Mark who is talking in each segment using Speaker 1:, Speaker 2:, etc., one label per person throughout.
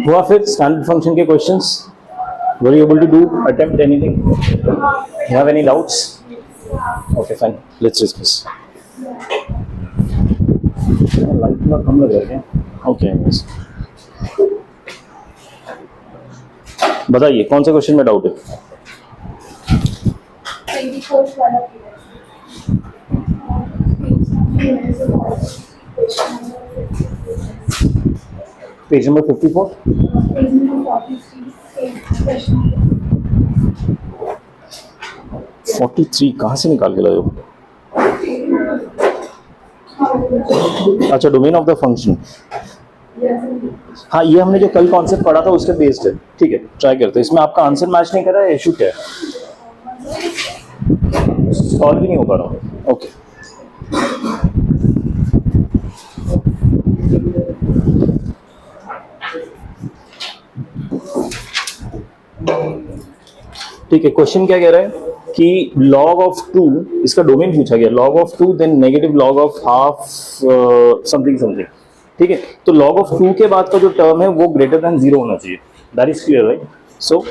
Speaker 1: हुआ फिर standard function के questions? Were you able to do attempt anything? You have any doubts? Okay fine, let's discuss. Light थोड़ा कम लग रहा है. ओके, बताइए कौन सा क्वेश्चन में डाउट है? Page number 54. 43 कहाँ से निकाल के लाए हो? अच्छा, डोमेन ऑफ द फंक्शन. हाँ, ये हमने जो कल कॉन्सेप्ट पढ़ा था उसके बेस्ड है. ठीक है, ट्राई करते हैं. इसमें आपका आंसर मैच नहीं कर रहा है, इशू क्या है? सॉल्व भी नहीं हो पा रहा. ओके, ठीक है. क्वेश्चन क्या कह रहा है कि log of 2, इसका डोमेन पूछा गया. log of 2 then negative log of half something something. ठीक है, तो log of 2 के बाद का जो टर्म है वो ग्रेटर देन 0 होना चाहिए. That is clear, right? So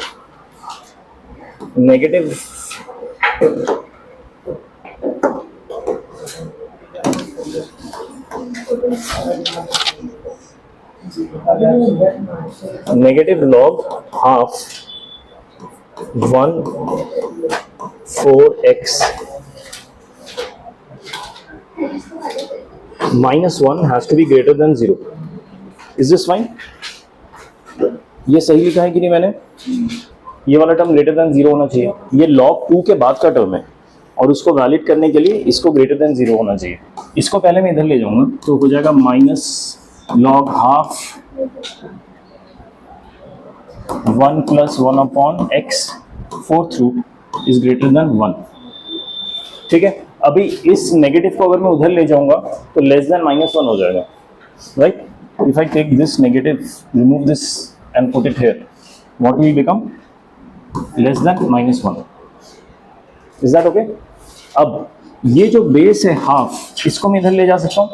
Speaker 1: negative log half 1 4x minus 1 has to be greater than 0. Is this fine? ये सही लिखा है कि नहीं मैंने? ये वाला टर्म ग्रेटर देन 0 होना चाहिए. ये log 2 के बाद का टर्म है और उसको वैलिड करने के लिए इसको ग्रेटर देन 0 होना चाहिए. इसको पहले मैं इधर ले जाऊंगा तो हो जाएगा minus log half 1 plus 1 upon x 4th root is greater than 1. ठीक है, अभी इस नेगेटिव को अगर मैं उधर ले जाऊंगा तो लेस देन -1 हो जाएगा, right? If I take this negative, remove this and put it here, what will become? Less than -1. Is that okay? अब ये जो बेस है हाफ, इसको मैं इधर ले जा सकता हूँ,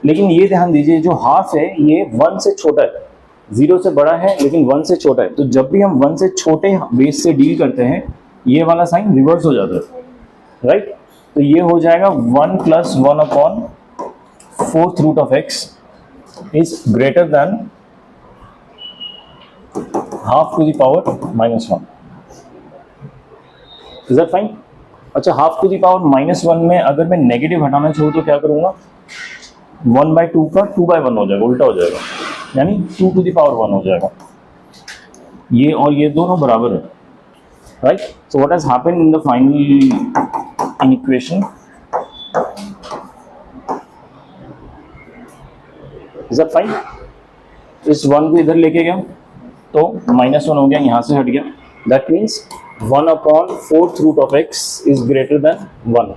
Speaker 1: लेकिन ये ध्यान दीजिए जो हाफ है ये 1 से छोटा है. 0 से बड़ा है लेकिन 1 से छोटा है. तो जब भी हम 1 से छोटे बेस से डील करते हैं ये वाला साइन रिवर्स हो जाता है, राइट? तो ये हो जाएगा 1 plus 1 upon 4th root of x is greater than half to the power -1. Is that fine? अच्छा, half to the power -1 में अगर मैं नेगेटिव हटाना चाहूँ तो क्या करूँगा? 1/2 का 2/1 हो जाएगा, उल्टा हो जाएगा, यानी 2 to the power 1 हो जाएगा. ये और ये दोनों बराबर है, right? So what has happened in the final equation? Is that fine? इस 1 को इधर लेके गया तो -1 हो गया, यहाँ से हट गया. That means 1 upon 4th root of x is greater than 1.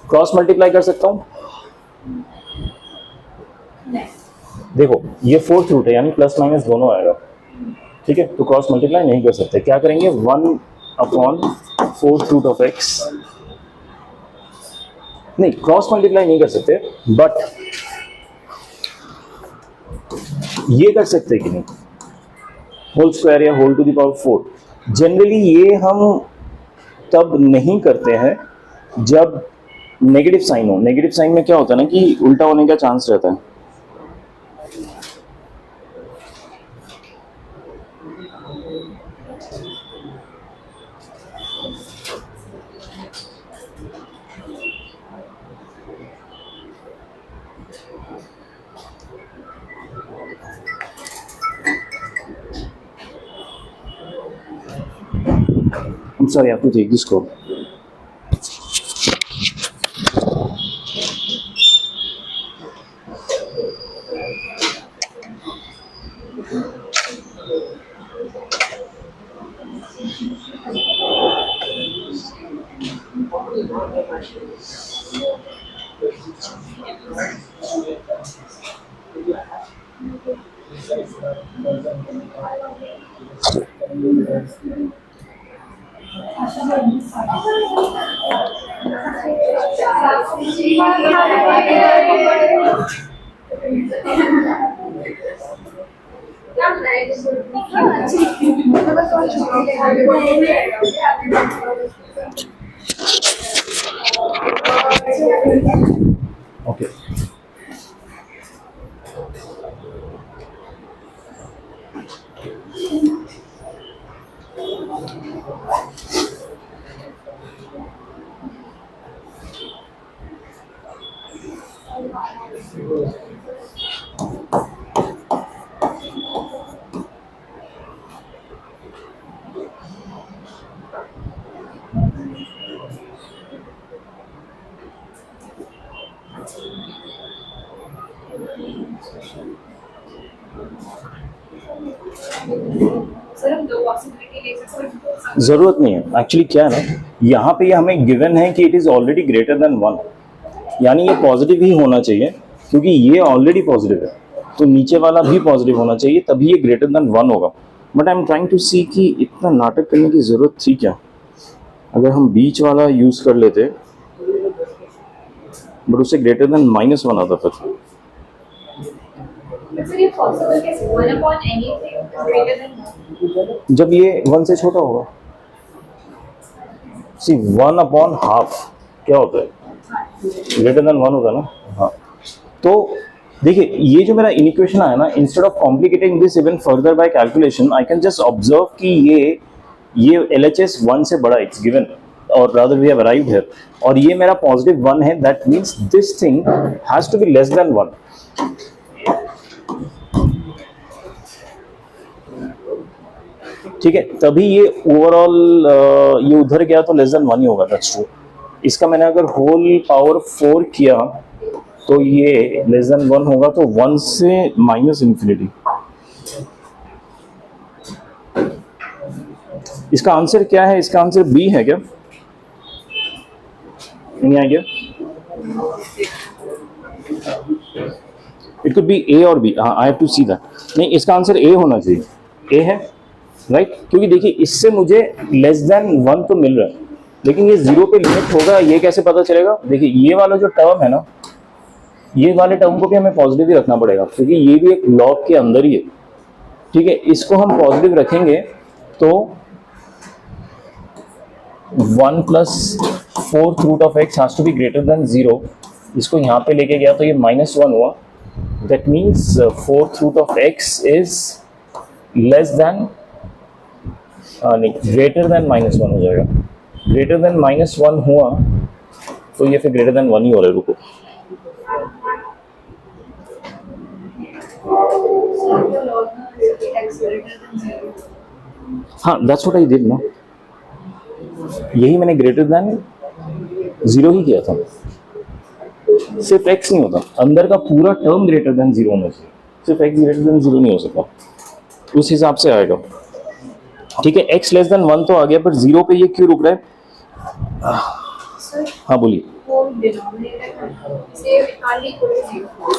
Speaker 1: Cross multiply कर सकता हूँ? देखो ये 4th रूट है यानी प्लस माइनस दोनों आएगा. ठीक है, तो क्रॉस मल्टीप्लाई नहीं कर सकते. क्या करेंगे? 1 upon 4th root of x. नहीं, क्रॉस मल्टीप्लाई नहीं कर सकते, बट ये कर सकते कि नहीं? होल स्क्वायर या whole to the power 4. Generally ये हम तब नहीं करते हैं जब नेगेटिव साइन हो. नेगेटिव साइन में क्या होता है ना कि उल्टा होने का चांस रहता है. I'm sorry, I have to take this call. Okay जरूरत नहीं है एक्चुअली। क्या है ना, यहाँ पे ये हमें गिवन है कि it is already greater than 1, यानी ये पॉजिटिव ही होना चाहिए क्योंकि ये ऑलरेडी पॉजिटिव है, तो नीचे वाला भी पॉजिटिव होना चाहिए, तभी ये ग्रेटर देन 1 होगा। But I am trying to see कि इतना नाटक करने की जरूरत थी क्या, अगर हम बीच वाला यूज कर लेते बट उससे ग्रेटर देन -1 आता फिर। जब ये 1 से छोटा होगा, सी 1/2 क्या होता है, ग्रेटर देन 1 होता है ना। हाँ, तो देखिए ये जो मेरा इक्वेशन आया ना, instead of complicating this even further by calculation, I can just observe कि ये LHS 1 से बड़ा, इट्स गिवन, और rather we have arrived here, और ये मेरा पॉजिटिव 1 है, that means this thing has to be less than 1। ठीक है, तभी ये ओवरऑल ये उधर गया तो लेस देन 1 ही होगा, दैट्स ट्रू। इसका मैंने अगर होल पावर 4 किया तो ये लेस देन 1 होगा, तो 1 से -∞। इसका आंसर क्या है? इसका आंसर बी है क्या? नहीं आ गया? इट कुड बी ए और बी, हाँ I have to see that. नहीं, इसका आंसर ए होना चाहिए, ए है राइट क्योंकि देखिए इससे मुझे लेस देन 1 तो मिल रहा है, लेकिन ये 0 पे लिमिट होगा, ये कैसे पता चलेगा? देखिए ये वाला जो टर्म है ना, ये वाले टर्म को भी हमें पॉजिटिव ही रखना पड़ेगा क्योंकि ये भी एक लॉग के अंदर ही है। ठीक है, इसको हम पॉजिटिव रखेंगे तो 1 + 4th root of x has to be greater than 0। इसको यहाँ पे लेके गया तो ये -1 हुआ, that means 4th root of x is less than नहीं ग्रेटर देन -1 हो जाएगा। ग्रेटर देन -1 हुआ तो ये फिर ग्रेटर देन 1 ही हो रहा है। रुको, हाँ दैट्स व्हाट आई डिड ना, यही मैंने ग्रेटर देन 0 ही किया था। सिर्फ x नहीं होता, अंदर का पूरा टर्म ग्रेटर देन 0 होना चाहिए, सिर्फ x ग्रेटर देन 0 नहीं हो सकता, उस हिसाब से आएगा। ठीक है, x लेस देन 1 तो आ गया, पर 0 पे ये क्यों रुक रहा है? हाँ बोलिए।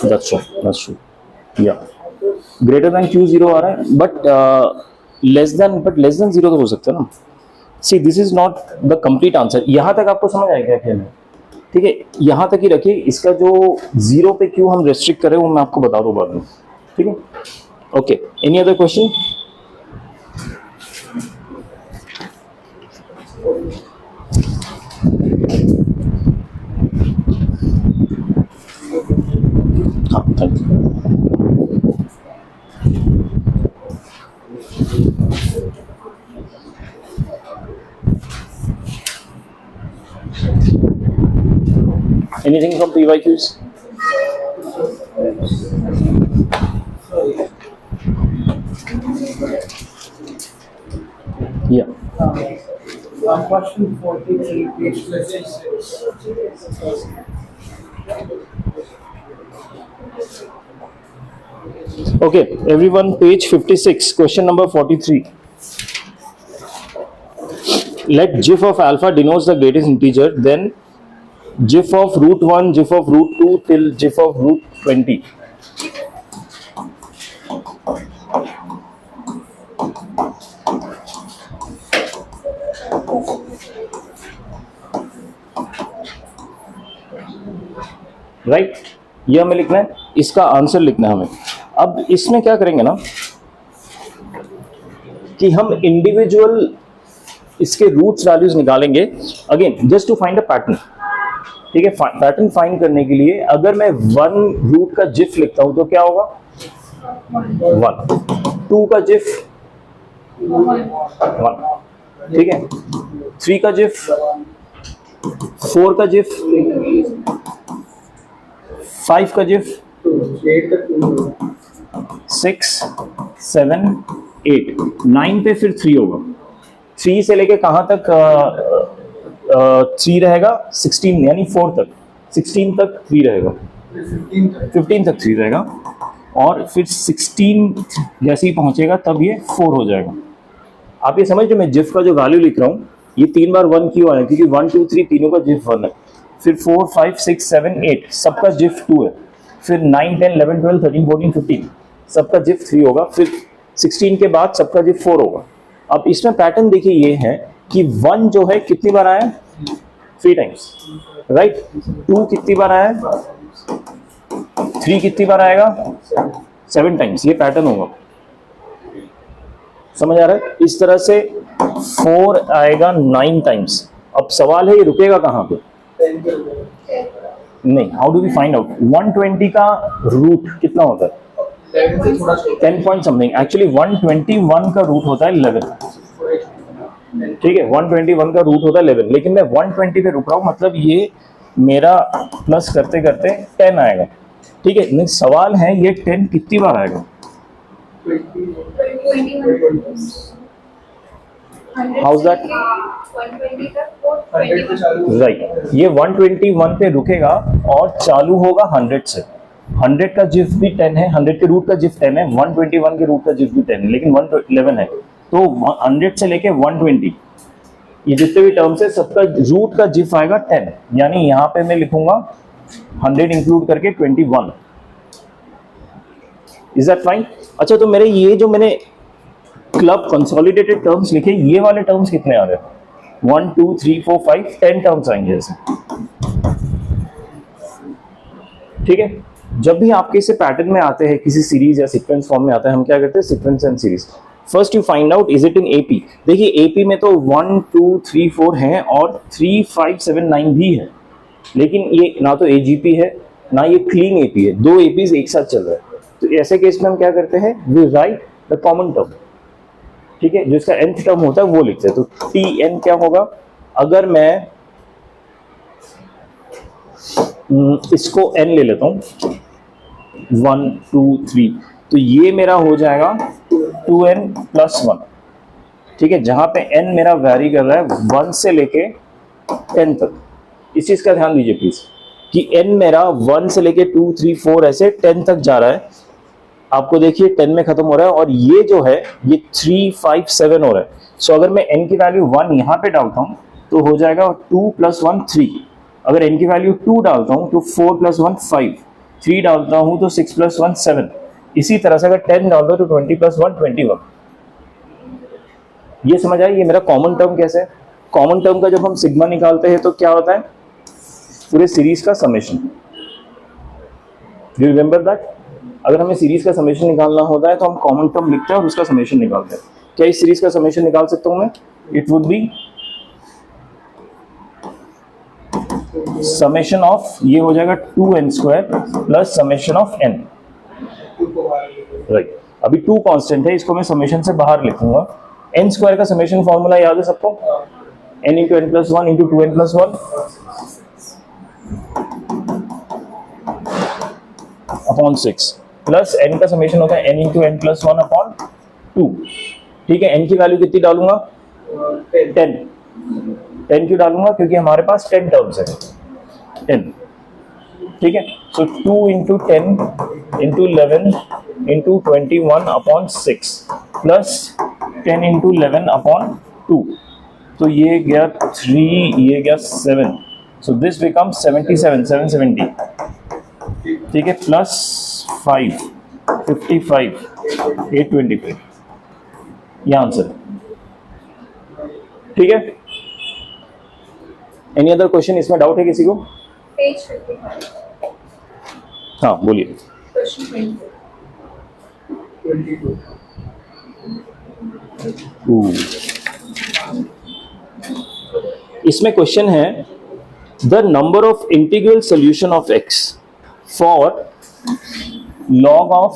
Speaker 1: That's true. Yeah. Greater than क्यों 0 आ रहा है, बट लेस देन 0 तो हो सकता है ना। See this is not the complete answer. यहाँ तक आपको समझ आएगा क्या खेल है? ठीक है, यहाँ तक ही रखिए। इसका जो 0 पे क्यों हम रेस्ट्रिक्ट करें वो मैं आपको बता दूँ बाद में। ठीक है, ओके, एनी अदर क्वेश्चन? हाँ, thank you. Anything from PYQs? Yeah.
Speaker 2: Question 43, page 56.
Speaker 1: Okay, everyone, page 56, question number 43. Let GIF of alpha denotes the greatest integer, then GIF of √1, GIF of √2 till GIF of √20. Right, ये हमें लिखना है, इसका answer लिखना है हमें। अब इसमें क्या करेंगे ना कि हम इंडिविजुअल इसके रूट्स वैल्यूज निकालेंगे, again just to find a pattern. ठीक है, पैटर्न फाइंड करने के लिए अगर मैं 1 रूट का जिफ लिखता हूं तो क्या होगा 1, 2 का जिफ 1, ठीक है, 3 का जिफ, 4 का जिफ, 5 का जिफ, 6, 7, 8, 9 पे फिर 3 होगा। 3 से लेके कहां तक 3 रहेगा 16, यानी 4 तक, 16 तक 3 रहेगा, 15 तक 3 रहेगा, और फिर 16 जैसे ही पहुंचेगा तब ये 4 हो जाएगा। आप ये समझ रहे, मैं जिफ का जो वैल्यू लिख रहा हूँ ये 3 बार 1 क्यों आया, क्योंकि 1 2 3 तीनों का जिफ 1 है, फिर 4 5 6 7 8 सबका जिफ 2 है, फिर 9 10 11 12 13 14 15 सबका जिफ 3 होगा, फिर 16 के बाद सबका जिफ 4 होगा। अब इसमें पैटर्न देखिए ये है कि 1 जो है कितनी बार आया 3 टाइम्स, राइट, 2 कितनी बार आया 3 कितनी बार आएगा 7 टाइम्स, ये पैटर्न होगा। समझ आ रहा है, इस तरह से 4 आएगा 9 टाइम्स। अब सवाल है ये रुकेगा कहां पे, नहीं, how do we find out 120 का रूट कितना होता है 10 पॉइंट समथिंग, एक्चुअली 121 का रूट होता है 11, ठीक है, 121 का रूट होता है 11, लेकिन मैं 120 पे रुक रहा हूं, मतलब ये मेरा प्लस करते करते 10 आएगा। ठीक है, लेकिन सवाल है ये 10 कितनी बार आएगा, हाउ दैट, राइट, ये 121 पे रुकेगा और चालू होगा 100 से। 100 का जिफ भी 10 है, 100 के रूट का जिफ 10 है, 121 के रूट का जिफ भी 10 है, लेकिन 111 है, तो 100 से लेके 120 ये जितने भी टर्म्स है सबका रूट का जिफ आएगा 10, यानी यहाँ पे मैं लिखूंगा 100 इंक्लूड करके 21। Is that fine? अच्छा, तो मेरे ये जो मैंने क्लब कंसोलिडेटेड टर्म्स लिखे, ये वाले टर्म्स कितने आ रहे हैं 1 2 3 4 5 10 टर्म्स आएंगे ऐसे। ठीक है, जब भी आपके इसे पैटर्न में आते हैं किसी सीरीज या सीक्वेंस फॉर्म में आता है, हम क्या करते हैं sequence and series. First you find out is it in AP. देखिए एपी में तो 1 2 3 4 है और 3 5 7 9 भी है, लेकिन ये ना तो एजीपी है ना ये क्लीन एपी है, दो एपीज एक साथ चल रहे हैं। तो ऐसे केस में हम क्या करते हैं, we write the common term. ठीक है, जो इसका nth टर्म होता है वो लिखते हैं। तो tn क्या होगा, अगर मैं इसको n ले लेता हूं 1 2 3, तो ये मेरा हो जाएगा 2n + 1। ठीक है, जहां पे n मेरा वैरी कर रहा है 1 से लेके 10 तक। इस चीज का ध्यान दीजिए प्लीज कि n मेरा 1 से लेके 2 3 4 ऐसे 10 तक जा रहा है। आपको देखिए 10 में खत्म हो रहा है, और ये जो है ये 3 5 7 हो रहा है। सो अगर मैं n की वैल्यू 1 यहाँ पे डालता हूँ तो हो जाएगा 2 + 1 3। अगर n की वैल्यू 2 डालता हूँ तो 4 + 1 5, 3 डालता हूँ तो 6 + 1 7। इसी तरह से अगर 10 डालता हूँ तो 20 + 1 21। ये समझ आया, ये मेरा कॉमन टर्म कैसे है। कॉमन टर्म का जब हम सिग्मा निकालते हैं तो क्या होता है, पूरे सीरीज का summation. Do you remember that? अगर हमें सीरीज का समेशन निकालना होता है तो हम कॉमन टर्म लिखते हैं और उसका समेशन निकालते हैं। क्या इस सीरीज का समेशन निकाल सकता हूं मैं? It would be summation of, ये हो जाएगा 2n² plus summation of n। Right, अभी 2 कांस्टेंट है, इसको मैं समेशन से बाहर लिखूंगा। n² का समेशन फॉर्मूला याद है सबको, n × n + 1 × 2n + 1 upon 6 plus n का समेशन होता है n × n + 1 अपॉन 2। ठीक है, n की वैल्यू कितनी डालूंगा 10। 10 क्यों डालूंगा, क्योंकि हमारे पास 10 टर्म्स है 10। ठीक है, सो 2 × 10 × 11 × 21 अपॉन 6 प्लस 10 × 11 अपॉन 2। तो ये गया 3, ये गया 7, सो दिस बिकम्स 77 770। ठीक है, प्लस 5 55 825, ये आंसर। ठीक है, एनी अदर क्वेश्चन? इसमें डाउट है किसी को?
Speaker 3: पेज 55।
Speaker 1: हाँ बोलिए।
Speaker 2: Question 22.
Speaker 1: इसमें क्वेश्चन है the number of integral solution of x for log of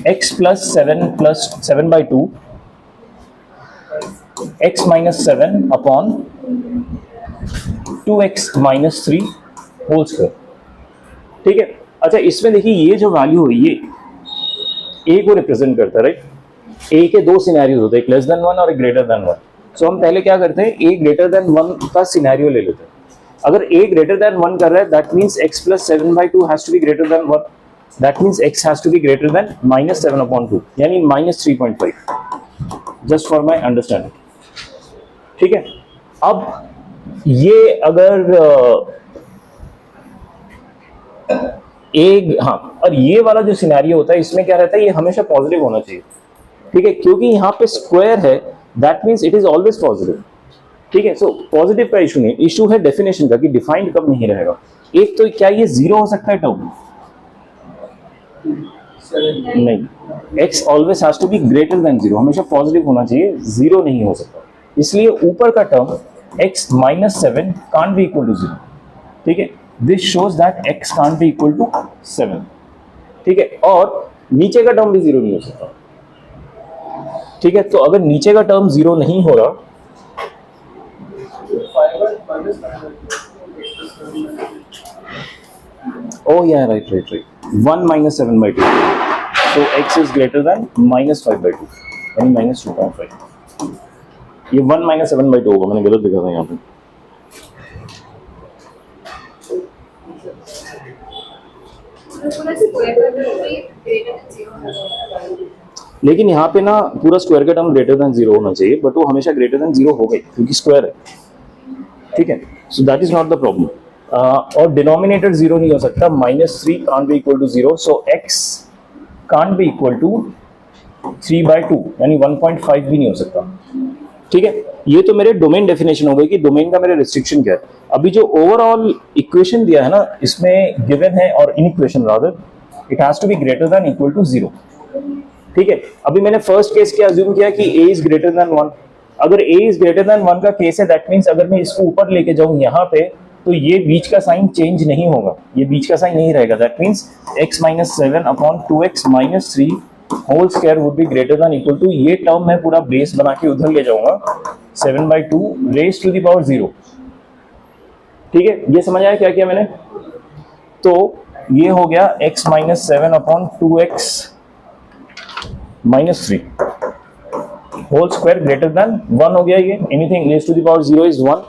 Speaker 1: x plus 7/2 x minus 7 upon 2x minus 3 whole square. ठीक है, अच्छा इसमें देखिए ये जो वैल्यू है ये a को रिप्रेजेंट करता है, राइट। a के दो सिनेरियोज होते हैं, एक लेस देन 1 और एक ग्रेटर देन 1। सो हम पहले क्या करते हैं, a ग्रेटर देन 1 का सिनेरियो ले लेते हैं। अगर a ग्रेटर देन 1 कर रहा है that means x plus 7/2 has to be greater than 1, that means x has to be greater than -7/2 यानी -3.5, जस्ट फॉर माय अंडरस्टैंडिंग। ठीक है, अब ये अगर हाँ, और ये वाला जो सिनेरियो होता है इसमें क्या रहता है, ये हमेशा पॉजिटिव होना चाहिए। ठीक है, क्योंकि यहाँ पे स्क्वायर है that means it is always positive. ठीक है, सो पॉजिटिव का इशू नहीं, इशू है डेफिनेशन का कि डिफाइंड कब नहीं रहेगा। एक तो क्या ये जीरो हो सकता है टर्म? नहीं, x always has to be greater than 0, हमेशा पॉजिटिव होना चाहिए, जीरो नहीं हो सकता। इसलिए ऊपर का term x minus 7 can't be equal to 0। ठीक है, this shows that x can't be equal to 7। ठीक है, और नीचे का टर्म भी 0 नहीं हो सकता। ठीक है, तो अगर नीचे का टर्म 0 नहीं हो रहा, oh yeah, right, 1 minus 7/2, so x is greater than -5/2 यानी -2.5। ये 1 minus 7/2 होगा, मैंने गलत लिखा था यहाँ पे। लेकिन यहाँ पे ना पूरा स्क्वायर का टर्म ग्रेटर देन 0 होना चाहिए, बट वो हमेशा ग्रेटर देन 0 हो गई क्योंकि स्क्वायर है। ठीक है, so that is not the problem. और डिनोमिनेटर 0 नहीं हो सकता, -3 can't be equal to 0, so x can't be equal to 3/2 यानी 1.5 भी नहीं हो सकता। ठीक है, ये तो मेरे डोमेन डेफिनेशन हो गई कि डोमेन का मेरे रिस्ट्रिक्शन क्या है। अभी जो ओवरऑल इक्वेशन दिया है ना, इसमें गिवन है और in equation rather it has to be greater than equal to 0। ठीक है, अभी मैंने फर्स्ट केस क्या अज्यूम किया कि a इज ग्रेटर देन 1। अगर a इज ग्रेटर देन 1 का केस है दैट मींस अगर मैं इसको ऊपर लेके जाऊं यहाँ पे तो ये बीच का साइन चेंज नहीं होगा, ये बीच का साइन नहीं रहेगा। That means x minus 7 upon 2x minus 3 whole square would be greater than equal to, ये टर्म मैं पूरा बेस बना के उधर ले जाऊंगा 7/2 रेज टू द पावर 0। ठीक है, ये समझ आया क्या किया मैंने? तो ये हो गया x minus 7 upon 2x minus 3 whole square greater than 1 हो गया। ये anything raise to the power 0 is 1।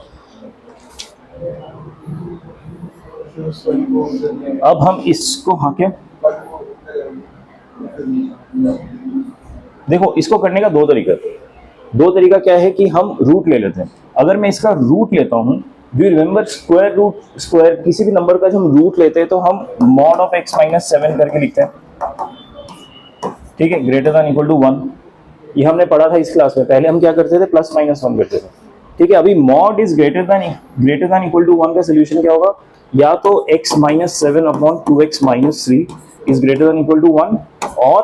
Speaker 1: अब हम इसको हाँ क्या देखो, इसको करने का दो तरीका क्या है कि हम रूट ले लेते हैं। अगर मैं इसका रूट लेता हूं, do you remember square root, square किसी भी नंबर का जब हम रूट लेते हैं तो हम मॉड ऑफ x माइनस 7 करके लिखते हैं। ठीक है, ग्रेटर देन इक्वल टू 1, ये हमने पढ़ा था इस क्लास में। पहले हम क्या करते थे, प्लस माइनस 1 करते थे। ठीक है, अभी mod is greater than equal to 1 का सोल्यूशन क्या होगा, या तो x minus 7 upon 2x minus 3 is greater than equal to 1 और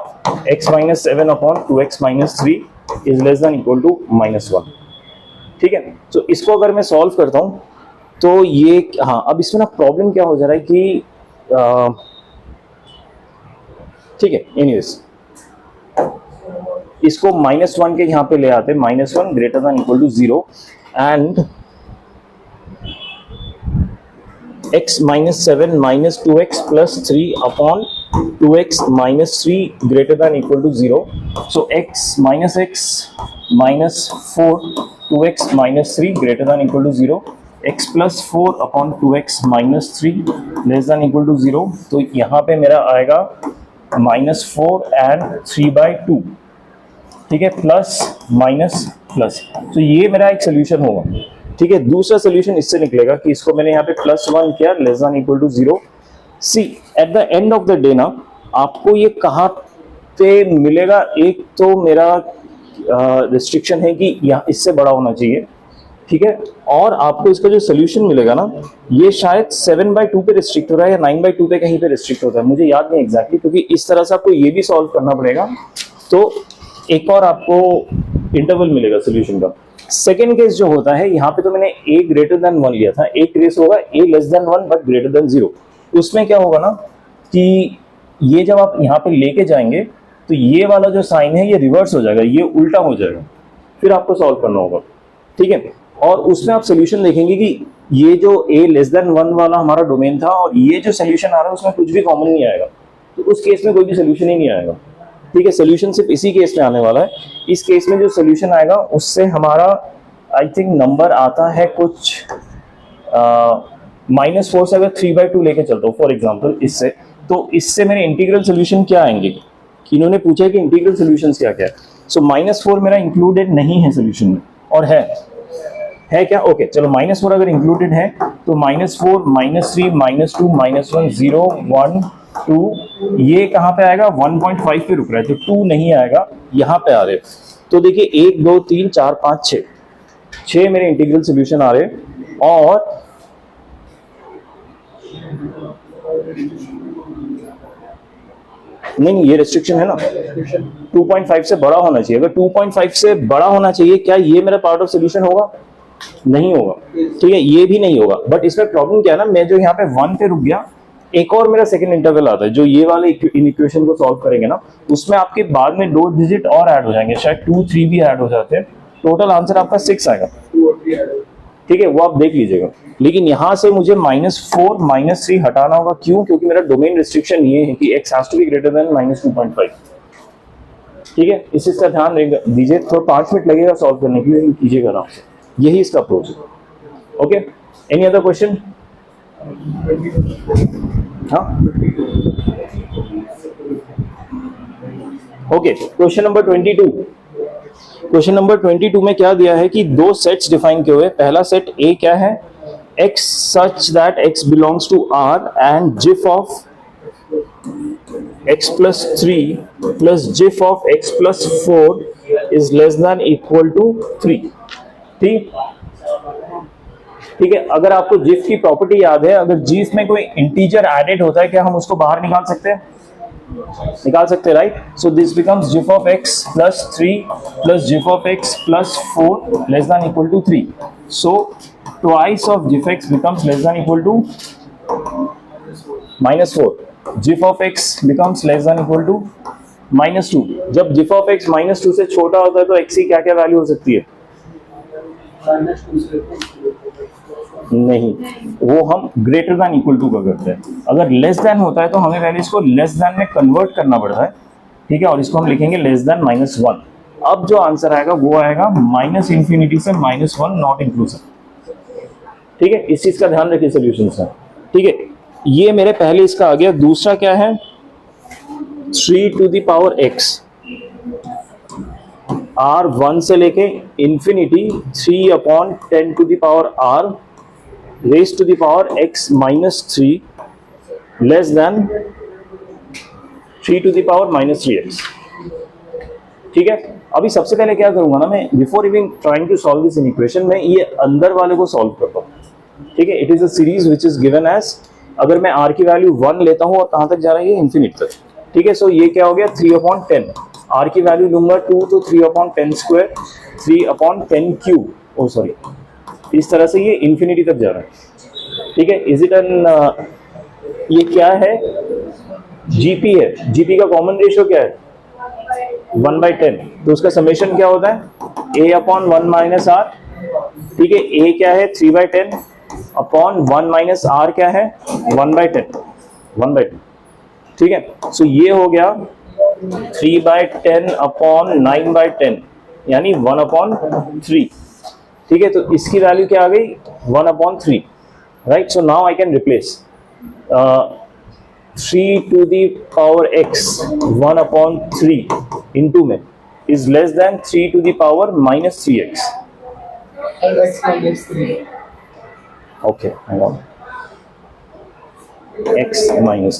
Speaker 1: x minus 7 upon 2x minus 3 is less than equal to -1। ठीक है, तो इसको अगर मैं सॉल्व करता हूं तो ये हाँ, अब इसमें ना प्रॉब्लम क्या हो जा रहा है कि ठीक है, एनीवेज इसको -1 के यहाँ पे ले आते हैं, -1 greater than equal to 0 and x minus 7 minus 2x plus 3 upon 2x minus 3 greater than equal to 0। So x minus 4 2x minus 3 greater than equal to 0, x plus 4 upon 2x minus 3 less than equal to 0। तो यहाँ पे मेरा आएगा -4 and 3/2। ठीक है, plus minus plus, तो ये मेरा एक सोल्यूशन होगा। ठीक है, दूसरा सोल्यूशन इससे निकलेगा कि इसको मैंने यहाँ पे +1 किया less than equal to 0। See at the end of the day ना आपको ये कहाँ पे मिलेगा, एक तो मेरा रिस्ट्रिक्शन है कि यहाँ इससे बड़ा होना चाहिए। ठीक है। और आपको इसका जो सोल्यूशन मिलेगा ना, ये शायद 7/2 पे रिस्ट्रिक्ट हो रहा है या 9/2 पे कहीं पे रिस्ट्रिक्ट होता है, मुझे याद नहीं एग्जैक्टली, क्योंकि इस तरह से आपको ये भी सॉल्व करना पड़ेगा। तो एक और आपको इंटरवल मिलेगा सोल्यूशन का। सेकेंड केस जो होता है, यहाँ पे तो मैंने a ग्रेटर देन 1 लिया था, एक केस होगा a less than 1 but greater than 0। उसमें क्या होगा ना कि ये जब आप यहाँ पे लेके जाएंगे तो ये वाला जो साइन है ये रिवर्स हो जाएगा, ये उल्टा हो जाएगा, फिर आपको सॉल्व करना होगा, ठीक है। और उसमें आप सोल्यूशन देखेंगे कि ये जो a लेस देन 1 वाला हमारा डोमेन था और ये जो सोल्यूशन आ रहा है उसमें कुछ भी कॉमन नहीं आएगा, तो उस केस में कोई भी सोल्यूशन ही नहीं आएगा, ठीक है। सोल्यूशन सिर्फ इसी केस में आने वाला है। इस केस में जो सोल्यूशन आएगा उससे हमारा आई थिंक नंबर आता है कुछ -4 से अगर 3/2 लेके चलता हूँ फॉर एग्जांपल इससे, तो इससे मेरे इंटीग्रल सोल्यूशन क्या आएंगे, कि इन्होंने पूछा है कि इंटीग्रल सोल्यूशन क्या क्या है। सो -4 मेरा इंक्लूडेड नहीं है सोल्यूशन में, और है क्या, ओके चलो -4 अगर इंक्लूडेड है तो -4 -3 -2 -1 0 1 2, ये कहाँ पे आएगा 1.5 पे रुक रहा है, तो 2 नहीं आएगा, यहाँ पे आ रहे। तो देखिए 1 2 3 4 5 6 मेरे इंटीग्रल सोल्यूशन आ रहे, और नहीं ये रेस्ट्रिक्शन है ना, 2.5 से बड़ा होना चाहिए। अगर 2.5 से बड़ा होना चाहिए, क्या ये मेरा पार्ट ऑफ सोल्यूशन होगा? नहीं होगा, ठीक है, ये भी नहीं होगा। बट इसमें प्रॉब्लम क्या है ना, मैं जो यहाँ पे 1 पे रुक गया, एक और मेरा सेकंड इंटरवल आता है जो ये वाले इन इक्वेशन को सॉल्व करेंगे ना, उसमें आपके बाद में 2 डिजिट और ऐड हो जाएंगे, शायद 2 3 भी ऐड हो जाते हैं, टोटल आंसर आपका 6 आएगा, ठीक है, वो आप देख लीजिएगा। लेकिन यहाँ से मुझे -4 -3 हटाना होगा, क्यों? क्योंकि मेरा डोमेन रिस्ट्रिक्शन ये है कि x has to be greater than -2.5, ठीक है। इस चीज का ध्यान दीजिए, थोड़ा 5 मिनट लगेगा सॉल्व करने के लिए, कीजिएगा आराम से, यही इसका अप्रोच है। Okay, any other question? हाँ, okay, question number 22। Question number 22 में क्या दिया है कि 2 सेट्स डिफाइन किए हुए। पहला सेट A क्या है, x such that x belongs to R and gif of x plus 3 plus gif of x plus 4 is less than equal to 3, ठीक है। अगर आपको जिफ की प्रॉपर्टी याद है, अगर जिफ में कोई इंटीजर एडेड होता है, क्या हम उसको बाहर निकाल सकते हैं? निकाल सकते हैं, right. So this becomes GIF of x plus 3 plus GIF of x plus 4 less than equal to 3। So twice of GIF x becomes less than equal to -4, GIF of x becomes less than equal to -2। जब GIF of x -2 से छोटा होता है तो x की क्या क्या value हो सकती है? नहीं, वो हम ग्रेटर देन इक्वल टू का करते हैं। अगर लेस देन होता है तो हमें पहले इसको लेस देन में कन्वर्ट करना पड़ता है, ठीक है, और इसको हम लिखेंगे लेस देन -1। अब जो आंसर आएगा वो आएगा -∞ से -1 नॉट इंक्लूसिव, ठीक है। इस चीज का ध्यान रखिए सोल्यूशन से, ठीक है। ये मेरे पहले इसका आ गया। दूसरा क्या है, 3 to the power x, r 1 से लेके infinity 3/10 to the power r raised to the power x -3 less than 3 to the power -3x, ठीक है। अभी सबसे पहले क्या करूंगा ना मैं, before even trying to solve this equation, मैं ये अंदर वाले को सॉल्व करता हूँ, ठीक है। It is a series which is given as, अगर मैं r की वैल्यू 1 लेता हूँ और कहां तक जा रहा है, ये इंफिनिट तक, ठीक है। सो ये क्या हो गया 3/10, r की वैल्यू लूंगा 2 तो 3/10 स्क्वायर 3/10 क्यूब, ओ सॉरी, इस तरह से ये इंफिनिटी तक जा रहा है, ठीक है। इज इट एन, ये क्या है, जीपी है, जीपी का कॉमन रेशियो क्या है 1/10, तो उसका समेशन क्या होता है a/1 - r, ठीक है। a क्या है 3/10 अपॉन 1 - r क्या है 1/10, ठीक है। सो ये हो गया 3/10 अपॉन 9/10 यानी 1/3, ठीक है। तो इसकी वैल्यू क्या आ गई 1/3, right. So now I can replace 3 to the power x 1/3 into में is less than 3 to the power -3x,
Speaker 2: x -3,
Speaker 1: okay, hang on, x -3,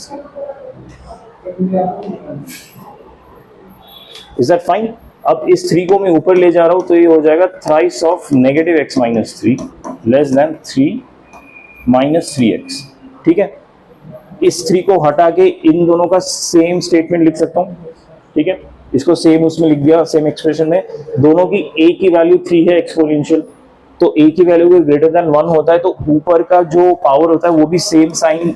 Speaker 1: is that fine? अब इस 3 को मैं ऊपर ले जा रहा हूं तो ये हो जाएगा thrice of negative x minus 3 less then 3 minus 3x। ठीक है, इस 3 को हटा के इन दोनों का सेम स्टेटमेंट लिख सकता हूं। ठीक है, इसको सेम उसमें लिख दिया, सेम एक्सप्रेशन में। दोनों की a की वैल्यू 3 है एक्सपोनेंशियल, तो a की वैल्यू ग्रेटर देन 1 होता है तो ऊपर का जो पावर होता है वो भी सेम साइन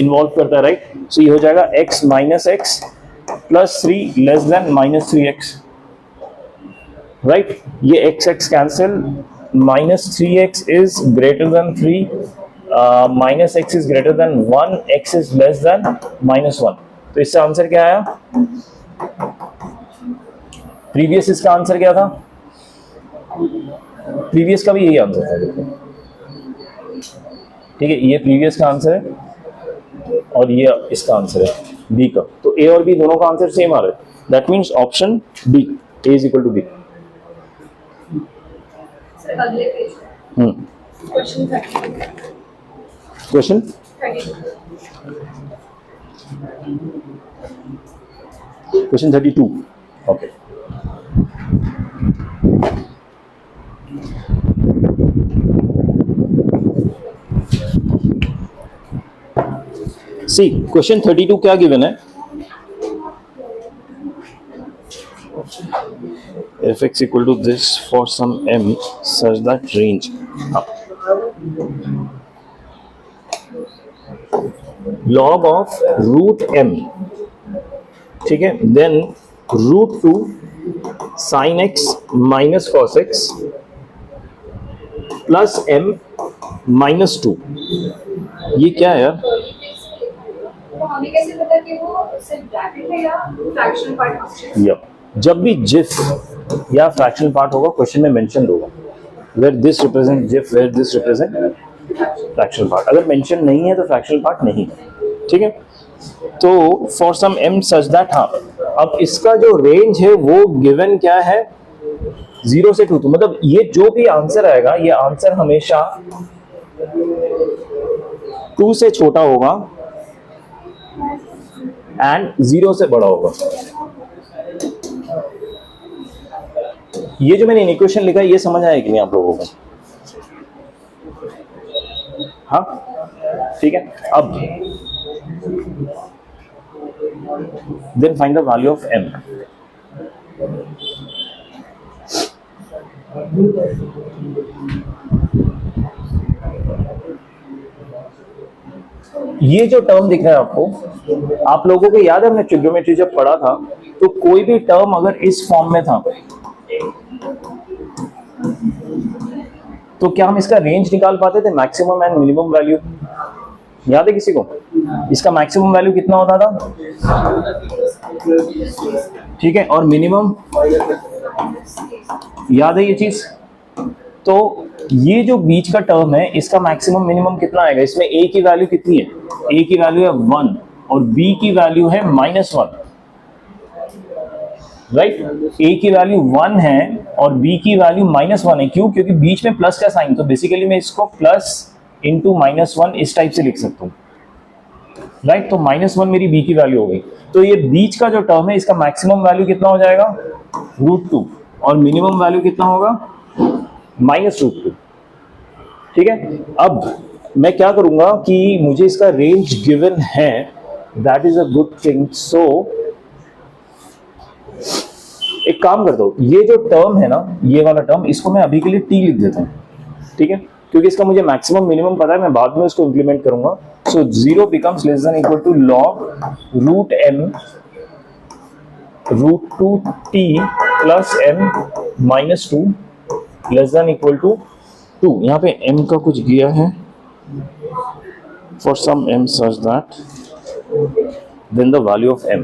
Speaker 1: इन्वॉल्व करता है, राइट। सो ये हो जाएगा x minus x plus 3 less then minus 3x, right. ये x cancel, minus 3x is greater then 3, minus x is greater than 1, x is less then minus 1। तो इससे आंसर क्या आया? प्रीवियस इसका आंसर क्या था? प्रीवियस का भी यही आंसर था, देखो। ठीक है, ये प्रीवियस का आंसर है और ये इसका आंसर है बी का। तो ए और बी दोनों का आंसर सेम आ रहा है। That means option B, A is equal to B.
Speaker 3: अगले page question
Speaker 1: 32 okay. See question 32 क्या गिवन है? f(x) equal to this for some m such that range log of root m, ठीक है, then root 2 sin x minus cos x plus m minus 2। ये क्या है यार?
Speaker 3: तो हमें कैसे पता कि वो सिर्फ ब्रैकेट है या फ्रैक्शनल पार्ट ऑप्शन?
Speaker 1: या जब भी जिफ या फ्रैक्शनल पार्ट होगा क्वेश्चन में मेंशन होगा, where this represent GIF, where this represent fractional part. अगर मेंशन नहीं है तो फ्रैक्शनल पार्ट नहीं है। ठीक है, तो for some m such that, हाँ, अब इसका जो रेंज है वो गिवन क्या है? 0 से 2। तो मतलब ये जो भी आंसर आएगा, ये आंसर हमेशा 2 से छोटा होगा एंड 0 से बड़ा होगा। ये जो मैंने इक्वेशन लिखा है ये समझ आया कि नहीं आप लोगों को? हाँ, ठीक है। अब then find the value of m। ये जो टर्म दिख रहा है आपको, आप लोगों को याद है हमने ट्रिग्नोमेट्री जब पढ़ा था तो कोई भी टर्म अगर इस फॉर्म में था तो क्या हम इसका रेंज निकाल पाते थे, मैक्सिमम एंड मिनिमम वैल्यू? याद है किसी को? इसका मैक्सिमम वैल्यू कितना होता था? ठीक है, और मिनिमम याद है ये चीज? तो ये जो बीच का टर्म है इसका मैक्सिमम मिनिमम कितना आएगा? इसमें a की वैल्यू कितनी है? a की वैल्यू है 1 और b की वैल्यू है -1, राइट। a की वैल्यू 1 है और b की वैल्यू -1 है। क्यों? क्योंकि बीच में प्लस का साइन, तो बेसिकली मैं इसको प्लस इंटू -1 इस टाइप से लिख सकता हूँ, राइट। तो -1 मेरी b की वैल्यू हो गई। तो ये बीच का जो टर्म है इसका मैक्सिमम वैल्यू कितना हो जाएगा? √2 और मिनिमम वैल्यू कितना होगा? -√2। ठीक है, अब मैं क्या करूंगा कि मुझे इसका रेंज गिवन है, that is a good thing. So एक काम करता हूं, ये जो टर्म है ना, ये वाला टर्म, इसको मैं अभी के लिए t लिख देता हूं। ठीक है, क्योंकि इसका मुझे मैक्सिमम मिनिमम पता है, मैं बाद में इसको इंप्लीमेंट करूंगा। So 0 becomes less than equal to log √m √2t plus m -2 less than equal to 2। यहाँ पे m का कुछ दिया है, for some m such that then the value of m।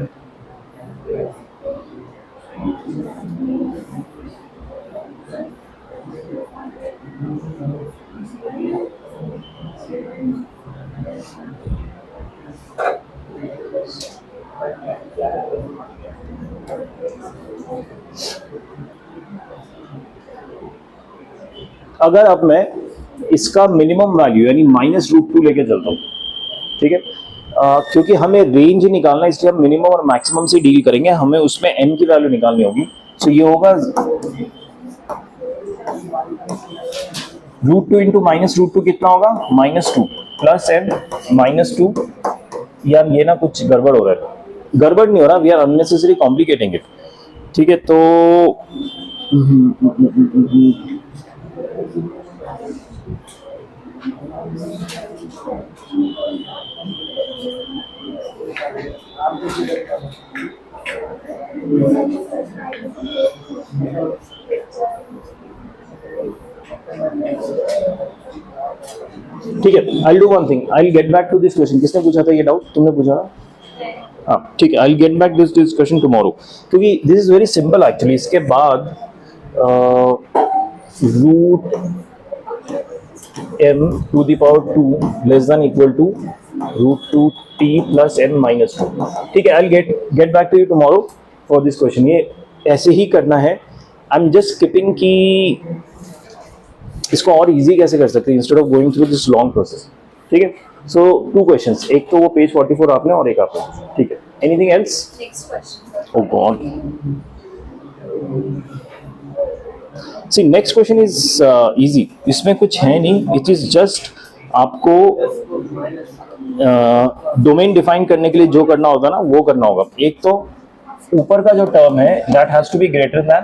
Speaker 1: अगर अब मैं इसका मिनिमम वैल्यू यानी -√2 लेके चलता हूँ, ठीक है, क्योंकि हमें रेंज ही निकालना है इसलिए हम मिनिमम और मैक्सिमम से डील करेंगे, हमें उसमें m की वैल्यू निकालनी होगी। सो ये होगा √2 इंटू -√2 कितना होगा -2 प्लस m -2। यार ये ना कुछ गड़बड़ हो रहा है, गड़बड़ नहीं हो रहा, we are unnecessary complicating it. ठीक है, तो ठीक है, I do one thing, I get back to this question. किसने पूछा था ये डाउट? तुमने पूछा था? हाँ ठीक है, I get back this discussion tomorrow, क्योंकि this is very simple actually. इसके बाद √m⁴ less than equal to √2t plus m minus 2। ठीक है, I get back to you tomorrow for this question. ये ऐसे ही करना है, आई एम जस्ट स्किपिंग कि इसको और इजी कैसे कर सकते हैं instead of going through this long process. ठीक है, सो 2 क्वेश्चंस, एक तो वो पेज 44 आपने और एक आपने। ठीक है, anything else?
Speaker 3: Next question.
Speaker 1: Oh god, see next question is easy, इसमें कुछ है नहीं, इट इज जस्ट आपको डोमेन डिफाइन करने के लिए जो करना होगा ना वो करना होगा। एक तो ऊपर का जो टर्म है that has to be greater than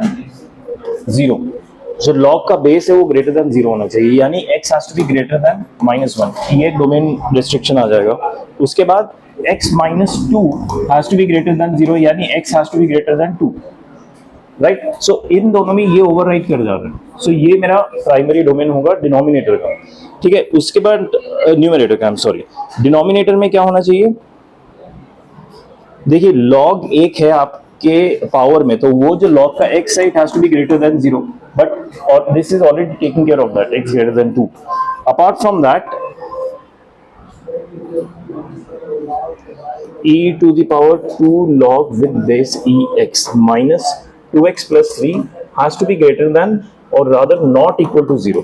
Speaker 1: 0, जो लॉग का बेस है वो ग्रेटर देन 0 होना चाहिए, यानी x has to be greater than -1, ये डोमेन रिस्ट्रिक्शन आ जाएगा। उसके बाद x -2 has to be greater than 0, यानी x has to be greater than 2, right. So इन दोनों में ये ओवरराइड कर जा रहा है। सो ये मेरा प्राइमरी डोमेन होगा डिनोमिनेटर का। ठीक है, उसके बाद न्यूमरेटर का, आई एम सॉरी, डिनोमिनेटर में क्या होना चाहिए? देखिए लॉग 1 है आपके पावर में, तो वो जो लॉग का x है it has to be greater than 0, but और this is already taking care of that, x greater than 2। Apart from that e⁴ log with base ex minus 2x plus 3 has to be greater than or rather not equal to 0।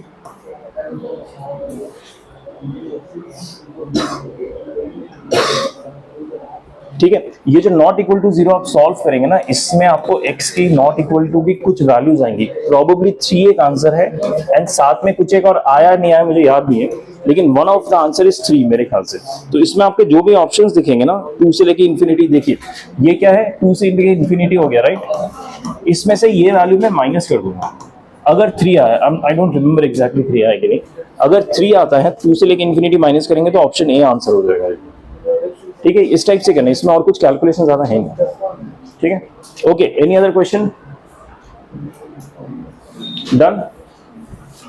Speaker 1: ठीक है, ये जो not equal to 0 आप solve करेंगे ना, इसमें आपको x की नॉट इक्वल टू की कुछ वैल्यूज आएंगी, प्रोबेबली 3 एक आंसर है एंड साथ में कुछ एक और आया नहीं आया मुझे याद नहीं है, लेकिन one of the answer is 3 मेरे ख्याल से। तो इसमें आपके जो भी ऑप्शंस दिखेंगे ना 2 से लेके इन्फिनिटी, देखिए ये क्या है 2 से लेके इन्फिनिटी हो गया, राइट। इसमें से ये वैल्यू मैं माइनस कर दूंगा, अगर 3 आया, आई डोंट रिमेंबर एग्जैक्टली 3 आया कि नहीं, अगर 3 आता है 2 से लेके इन्फिनिटी माइनस करेंगे तो ऑप्शन ए आंसर हो जाएगा। ठीक है, इस टाइप से करना है, इसमें और कुछ कैलकुलेशन ज्यादा है नहीं। ठीक है, okay, any other question? Done.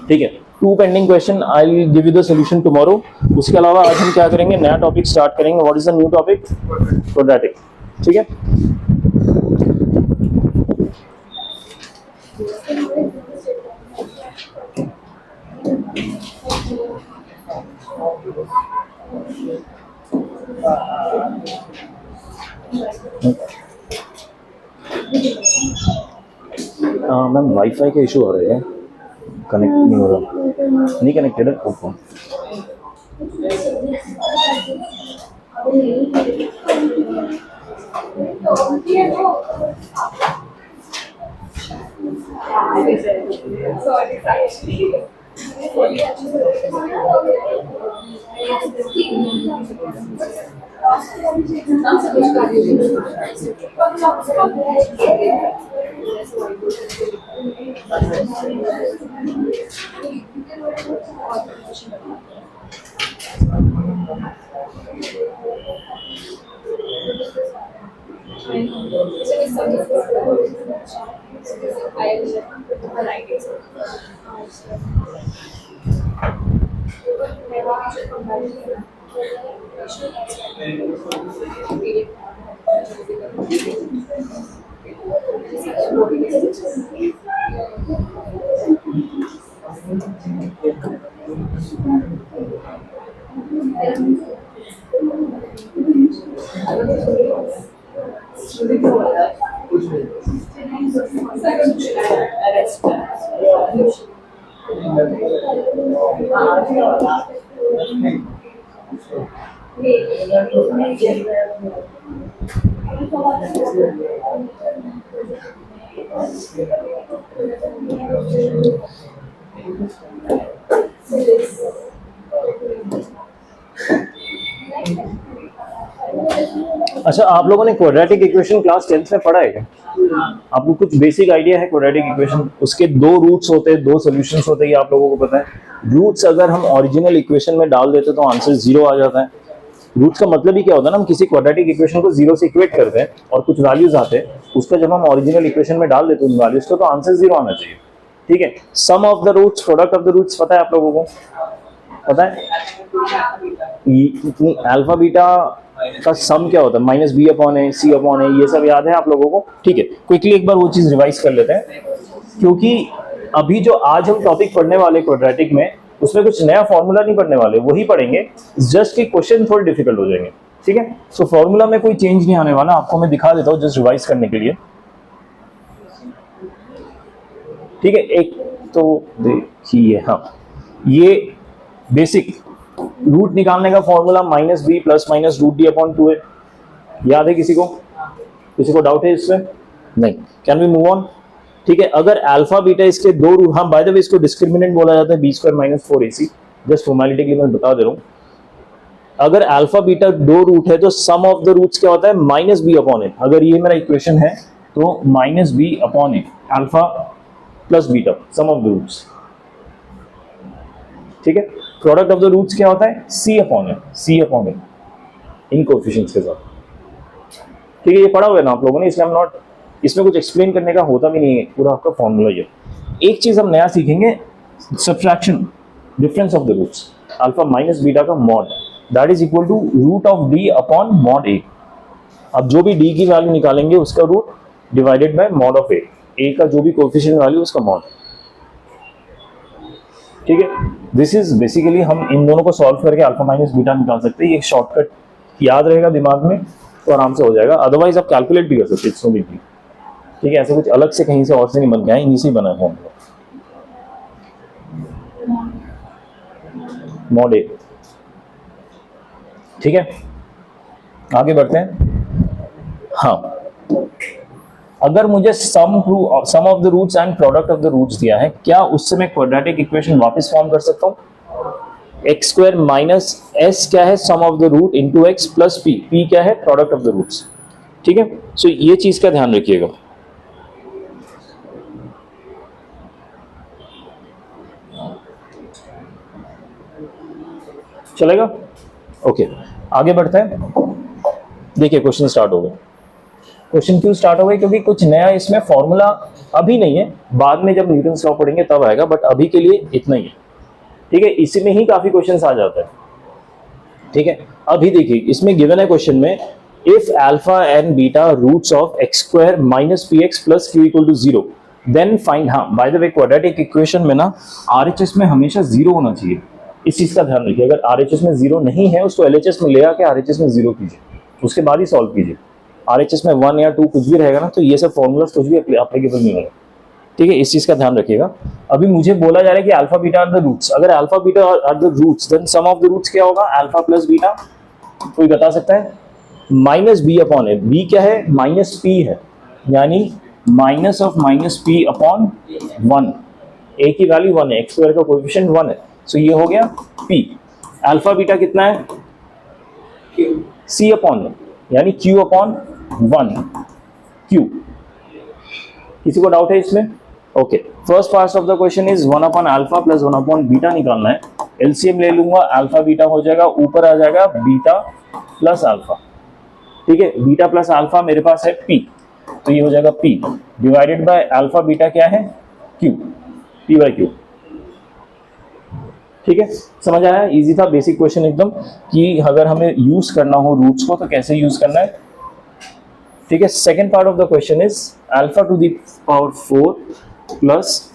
Speaker 1: ठीक है, 2 pending question, I will give you the solution tomorrow. उसके अलावा आज हम क्या करेंगे, नया टॉपिक स्टार्ट करेंगे। What is the new topic? Quadratic. ठीक है, मैम वाईफाई के इशू हो रहे हैं, कनेक्ट नहीं हो रहा, नहीं कनेक्टेड है फोन। अच्छा, आप लोगों ने क्वाड्रेटिक इक्वेशन क्लास 10th में पढ़ा है क्या? आपको कुछ बेसिक आइडिया है क्वाड्रेटिक इक्वेशन? उसके दो रूट्स होते हैं, दो सॉल्यूशंस होते हैं, ये आप लोगों को पता है। रूट्स अगर हम ओरिजिनल इक्वेशन में डाल देते तो आंसर 0 आ जाता है। रूट्स का मतलब ही क्या होता है ना, हम किसी क्वाड्रेटिक इक्वेशन को 0 से इक्वेट करते हैं और कुछ वैल्यूज आते हैं, उसका जब हम ओरिजिनल इक्वेशन में डाल देते हैं उन वैल्यूज को, तो आंसर 0 आना चाहिए। ठीक है, sum of the roots, product of the roots पता है आप लोगों को? पता है अल्फा बीटा का सम क्या होता है? Minus B upon A, C upon ए, ये सब याद है आप लोगों को? ठीक है, क्विकली एक बार वो चीज रिवाइज कर लेते हैं, क्योंकि अभी जो आज हम टॉपिक पढ़ने वाले क्वाड्रेटिक में, उसमें कुछ नया फॉर्मूला नहीं पढ़ने वाले, वही पढ़ेंगे, जस्ट कि क्वेश्चन थोड़े डिफिकल्ट हो जाएंगे। ठीक है, सो फॉर्मूला में कोई चेंज नहीं आने वाला, आपको मैं दिखा देता हूँ जस्ट रिवाइज करने के लिए। ठीक है, एक तो देखिए, हाँ, ये बेसिक रूट निकालने का formula minus B plus minus root D upon 2 है। याद है किसी को? किसी को डाउट है इसमें? नहीं, कैन वी मूव ऑन? ठीक है, अगर अल्फा बीटा इसके दो रूट, हाँ बाय द वे इसको डिस्क्रिमिनेंट बोला जाता है, B square minus 4ac, just formality के लिए मैं बता दे रहा हूँ। अगर अल्फा बीटा दो रूट है तो सम ऑफ द रूट्स क्या होता है? Minus B upon A. अगर ये मेरा इक्वेशन है तो minus B upon A, alpha plus beta, sum of the roots. ठीक है, प्रोडक्ट ऑफ द रूट्स क्या होता है? C upon A, C upon A इन कोएफिशिएंट्स के साथ। ठीक है, ये पढ़ा हुआ है ना आप लोगों ने, इसलिए हम नॉट, इसमें कुछ एक्सप्लेन करने का होता भी नहीं है, पूरा आपका फॉर्मूला ये। एक चीज हम नया सीखेंगे, subtraction, difference of the roots. Alpha minus beta का mod, that is equal to root of D upon mod A. अब जो भी डी की वैल्यू निकालेंगे उसका root divided by mod of A का जो भी कोएफिशिएंट वैल्यू उसका मॉड। ठीक है, दिस इज बेसिकली, हम इन दोनों को सॉल्व करके अल्फा माइनस बीटा निकाल सकते हैं। ये शॉर्टकट याद रहेगा दिमाग में तो आराम से हो जाएगा, अदरवाइज आप कैलकुलेट भी कर सकते हैं, इट्स नो बिग डील। ठीक है, ऐसा कुछ अलग से कहीं से और से नहीं बन गया है, इन्हीं से ही बना है मॉड ए। ठीक है, आगे बढ़ते हैं। हाँ, अगर मुझे sum of the roots and product of the roots दिया है, क्या उससे मैं क्वाड्रेटिक इक्वेशन वापस फॉर्म कर सकता हूँ? एक्स स्क्वायर माइनस एस क्या है? Sum of the root into X plus P, P क्या है? Product of the roots. ठीक है, सो ये चीज का ध्यान रखिएगा। चलेगा? ओके, आगे बढ़ते हैं। देखिए, क्वेश्चन स्टार्ट हो गए। क्वेश्चन क्यों स्टार्ट हो गए? क्योंकि कुछ नया इसमें फॉर्मूला अभी नहीं है, बाद में जब न्यूटन्स लॉ पढ़ेंगे तब आएगा, बट अभी के लिए इतना ही है। ठीक है, इसी में ही काफी क्वेश्चंस आ जाता है। ठीक है, अभी देखिए, इसमें गिवन है क्वेश्चन में, if alpha and beta roots of x square minus P x plus Q equal to 0 then find. हाँ, by the way quadratic equation में ना आरएचएस में हमेशा 0 होना चाहिए, इस चीज का ध्यान रखिए। अगर आरएचएस में 0 नहीं है उसको एलएचएस में ले आके आरएचएस में 0 कीजिए, उसके बाद ही सॉल्व कीजिए। आरएचएस में 1 या 2 कुछ भी रहेगा ना, तो ये सब फॉर्मूलास कुछ भी एप्लीकेबल नहीं होगा। ठीक है, इस चीज का ध्यान रखिएगा। अभी मुझे बोला जा रहा है कि alpha beta are the roots. अगर alpha beta are the roots then sum of the roots क्या होगा? Alpha plus beta. कोई बता सकता है? Minus B upon a. B क्या है? माइनस पी है, यानी minus of minus p upon 1। A की वैल्यू 1 है, एक्स स्क्वायर का कोएफिशिएंट 1 है, सो ये हो गया पी। अल्फा बीटा कितना है? सी अपॉन, यानी क्यू अपॉन 1 क्यू। किसी को डाउट है इसमें? Okay, first part of the question is 1 upon alpha plus 1 upon beta निकालना है। एलसीएम ले लूंगा, अल्फा बीटा हो जाएगा, ऊपर आ जाएगा बीटा प्लस अल्फा। ठीक है, बीटा प्लस अल्फा मेरे पास है पी, तो ये हो जाएगा P divided by alpha beta क्या है? Q, P by Q. ठीक है, समझ आया? इजी था, बेसिक क्वेश्चन एकदम, कि अगर हमें यूज करना हो रूट्स को तो कैसे यूज करना है। ठीक है, second part of the question is alpha to the power 4 plus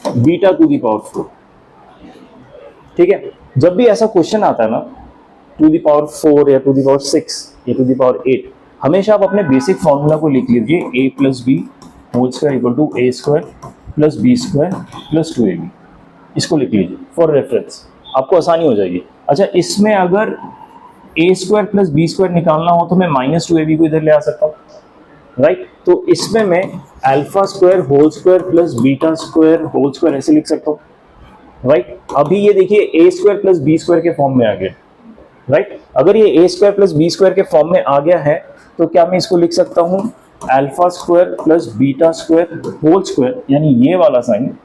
Speaker 1: beta to the power 4। ठीक है, जब भी ऐसा क्वेश्चन आता है ना, टू द पावर 4 या टू द पावर 6 या टू द पावर 8, हमेशा आप अपने बेसिक फॉर्मूला को लिख लीजिए, a plus B whole square equal to a square plus B square plus 2ab। इसको लिख लीजिए फॉर रेफरेंस, आपको आसानी हो जाएगी। अच्छा, इसमें अगर a square plus B square निकालना हो तो मैं माइनस 2ab को इधर ले आ सकता हूँ, राइट? तो इसमें मैं alpha square whole square plus beta square whole square ऐसे लिख सकता हूँ, राइट। अभी ये देखिए A square plus B square के फॉर्म में आ गया, राइट। अगर ये A square plus B square के फॉर्म में आ गया है तो क्या मैं इसको लिख सकता हूँ alpha square plus beta square whole square, यानी ये वाला sign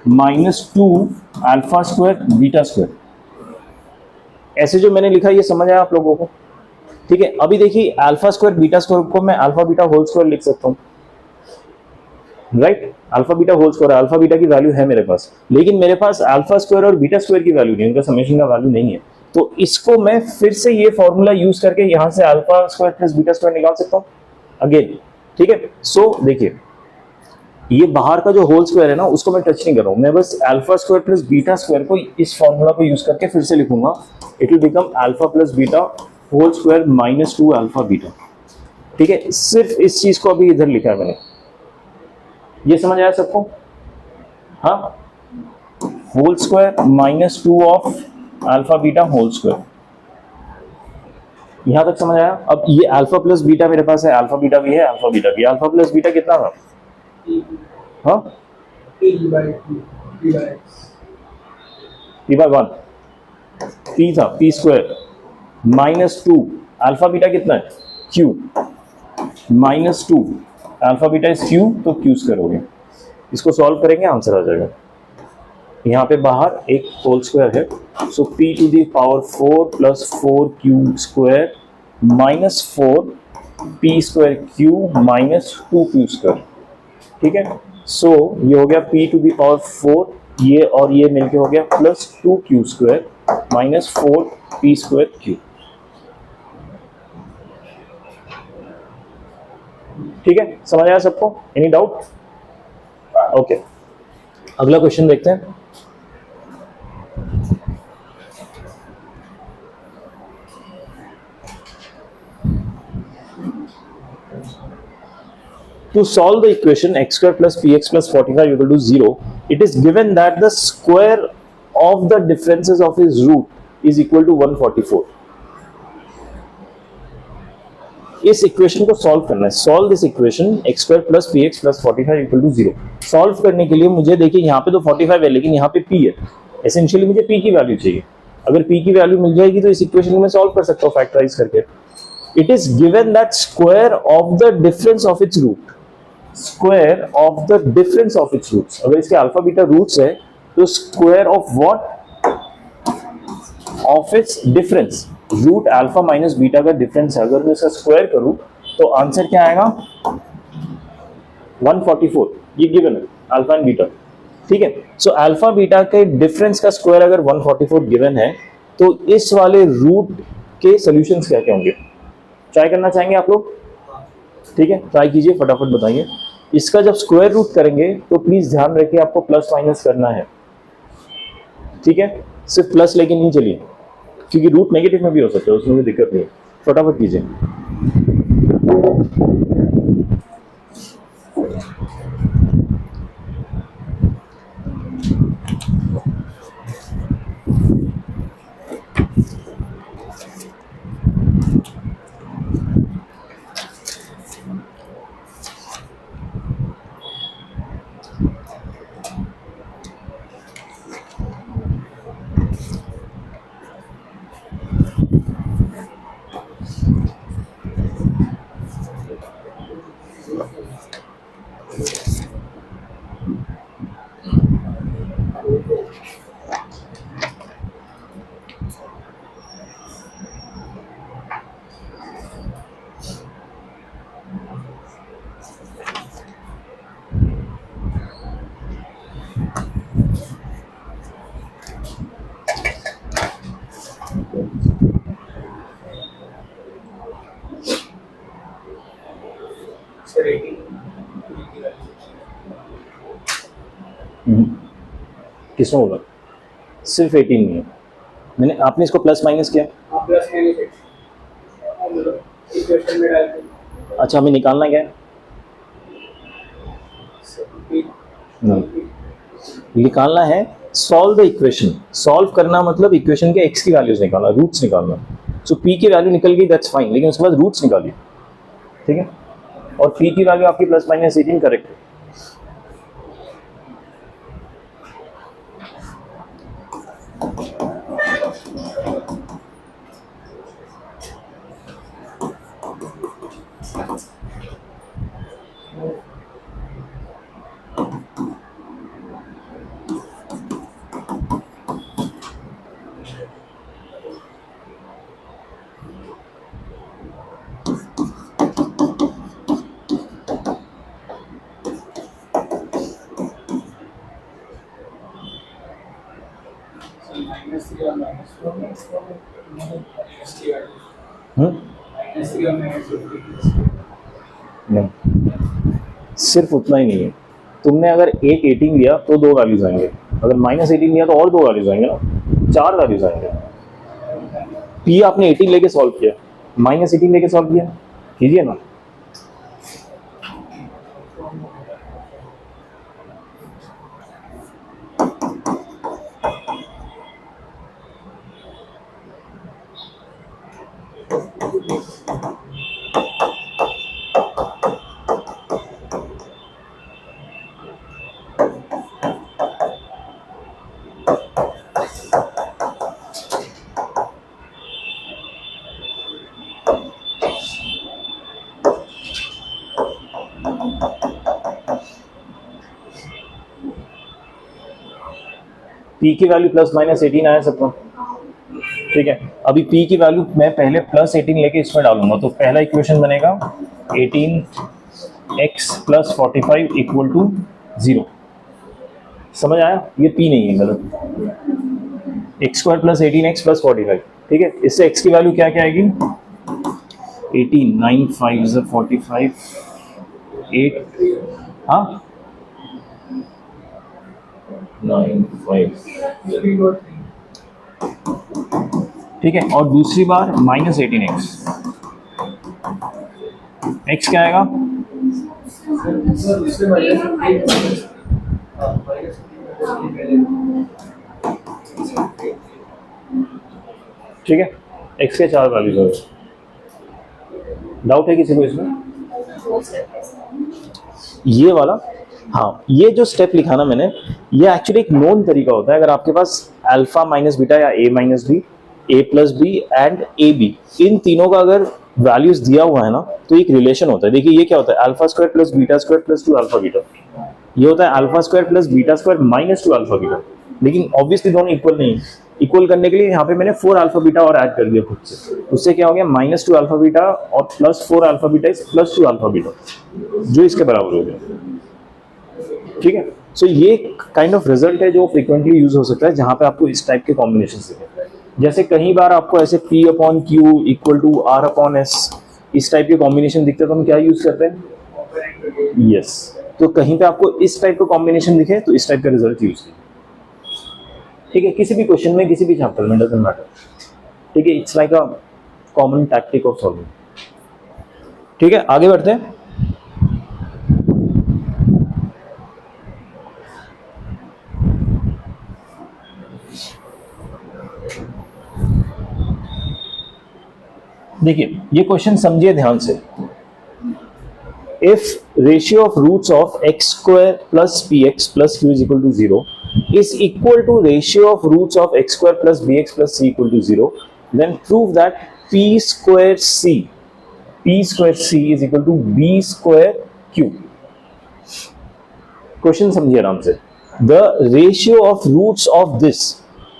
Speaker 1: -2 alpha square beta square, ऐसे जो मैंने लिखा ये समझ आया आप लोगों को? ठीक है। अभी देखिए अल्फा स्क्वायर बीटा स्क्वायर को मैं अल्फा बीटा होल स्क्वायर लिख सकता हूँ, right. Alpha beta whole square, alpha beta की वैल्यू है मेरे पास, लेकिन मेरे पास अल्फा स्क्वायर और बीटा स्क्वायर की वैल्यू नहीं, उनका समेशन का वैल्यू नहीं है। तो इसको मैं फिर से ये फॉर्मूला यूज करके यहां से alpha square plus beta square निकाल सकता हूँ अगेन, ठीक है। सो देखिए ये बाहर का जो होल स्क्वायर है ना उसको मैं टच नहीं कर रहा हूं, मैं बस alpha square plus beta square को इस फॉर्मूला को यूज करके फिर से लिखूंगा। It will become alpha plus beta whole square -2 alpha beta, ठीक है। सिर्फ इस चीज को अभी इधर लिखा है मैंने, ये समझ आया सबको? हाँ, whole square -2 of alpha beta whole square, यहां तक समझ आया? अब ये अल्फा प्लस बीटा मेरे पास है, अल्फा बीटा भी है, अल्फा बीटा भी। अल्फा प्लस बीटा कितना था? हाँ, p/1 p था, p स्क्वायर -2 अल्फा बीटा कितना है? q -2 alpha beta is q, तो q स्क्वायर हो गया। इसको सॉल्व करेंगे आंसर आ जाएगा। यहाँ पे बाहर एक होल स्क्वायर है, so p to the power 4 plus 4q square -4 p square q -2q square, ठीक है। सो ये हो गया p टू दी पावर 4, ये और ये मिलके हो गया plus 2q square -4 p square q, ठीक है। समझ आया सबको? Any doubt? ओके, अगला क्वेश्चन देखते हैं। To solve the equation x square plus px plus 45 equal to 0, it is given that the square of the differences of its root is equal to 144. इस equation को solve करना है। Solve this equation x स्क्वायर plus px plus 45 equal to 0। सॉल्व करने के लिए मुझे देखिए यहाँ पे तो 45 है लेकिन यहाँ पे p है, एसेंशियली मुझे p की वैल्यू चाहिए। अगर p की वैल्यू मिल जाएगी तो इस इक्वेशन को मैं सॉल्व कर सकता हूँ फैक्टराइज करके। It is given that square of the difference of its root, square of the difference of its roots, अगर इसके अल्फा बीटा रूट्स है तो square of what? Of its difference. Root alpha minus beta का difference है, अगर मैं इसका square करूं तो आंसर क्या आएगा? 144, ये गिवन है अल्फा एंड बीटा, ठीक है। सो अल्फा बीटा के डिफरेंस का स्क्वायर अगर 144 गिवन है तो इस वाले रूट के सॉल्यूशंस क्या क्या होंगे? ट्राई करना चाहेंगे आप लोग? ठीक है, ट्राई कीजिए, फटाफट बताइए। इसका जब स्क्वायर रूट करेंगे तो प्लीज ध्यान रखिए आपको प्लस माइनस करना है, ठीक है। सिर्फ प्लस लेके नहीं चलिए, क्योंकि रूट नेगेटिव में भी हो सकता है, उसमें भी दिक्कत नहीं है। फटाफट कीजिए। किसमें होगा? सिर्फ 18 नहीं है, मैंने आपने इसको प्लस माइनस किया।
Speaker 2: प्लस माइनस इक्वेशन में डाल के।
Speaker 1: अच्छा, हमें निकालना क्या है? निकालना है सॉल्व द इक्वेशन। सॉल्व करना मतलब इक्वेशन के एक्स की वैल्यूज निकालना, रूट्स निकालना। सो पी की वैल्यू निकल गई, दैट्स फाइन, लेकिन उसके बाद रूट्स निकालिए, ठीक है, और पी की वैल्यू आपकी प्लस माइनस 18 करेक्ट है।
Speaker 2: -3 और -4 -3 और -2
Speaker 1: नहीं, सिर्फ उतना ही नहीं है, तुमने अगर एक 18 लिया तो 2 वैल्यूज आएंगे, अगर -18 लिया तो और 2 वैल्यूज आएंगे ना, 4 वैल्यूज आएंगे। पी आपने 18 लेके सॉल्व किया, -18 लेके सॉल्व किया, कीजिए ना। पी की वैल्यू प्लस माइनस 18 आया सबको, ठीक है। अभी पी की वैल्यू मैं पहले प्लस 18 लेके इसमें डालूंगा, तो पहला इक्वेशन बनेगा 18x प्लस 45 इक्वल टू 0। समझ आया? ये पी नहीं है, गलत। X square plus 18x plus 45, ठीक है। इससे x की वैल्यू क्या क्या आएगी? 18 9 5 45 8, हाँ 9 5, ठीक है। और दूसरी बार माइनस 18x, x क्या आएगा? ठीक है, x के 4 वैल्यूज हो। डाउट है किसी को इसमें? ये वाला, हाँ, ये जो स्टेप लिखा ना मैंने, ये एक्चुअली एक नोन तरीका होता है। अगर आपके पास अल्फा माइनस बीटा या a minus b, a plus b and a b, इन तीनों का अगर वैल्यूज दिया हुआ है ना, तो एक रिलेशन होता है। देखिए ये क्या होता है, alpha square plus beta square plus 2 alpha beta, ये होता है alpha square plus beta square minus 2 alpha beta. लेकिन ऑब्वियसली दोनों इक्वल नहीं है, इक्वल करने के लिए यहाँ पे मैंने 4 अल्फा बीटा और ऐड कर दिया खुद से, उससे क्या हो गया -2 अल्फा बीटा और plus 4 alpha beta is plus 2 alpha beta, जो इसके बराबर हो गया, ठीक है। सो ये काइंड ऑफ रिजल्ट है जो फ्रीक्वेंटली यूज हो सकता है जहां पे आपको इस टाइप के कॉम्बिनेशन दिखे। जैसे कई बार आपको ऐसे P upon Q equal to R upon S इस टाइप के कॉम्बिनेशन दिखते हैं, तो हम क्या यूज करते हैं? यस, तो कहीं पे आपको इस टाइप का कॉम्बिनेशन दिखे तो इस टाइप का रिजल्ट यूज कीजिए, ठीक है। किसी भी क्वेश्चन में, किसी भी चैप्टर में, डजंट मैटर, ठीक है। It's like a common tactic of solving, ठीक है। आगे बढ़ते हैं। देखिए ये क्वेश्चन समझिए ध्यान से। If ratio of roots of x square plus P x plus Q is equal to 0 is equal to ratio of roots of x square plus bx plus c equal to 0, then prove that p square c is equal to b square q। Question समझिए आराम से। The ratio of roots of this,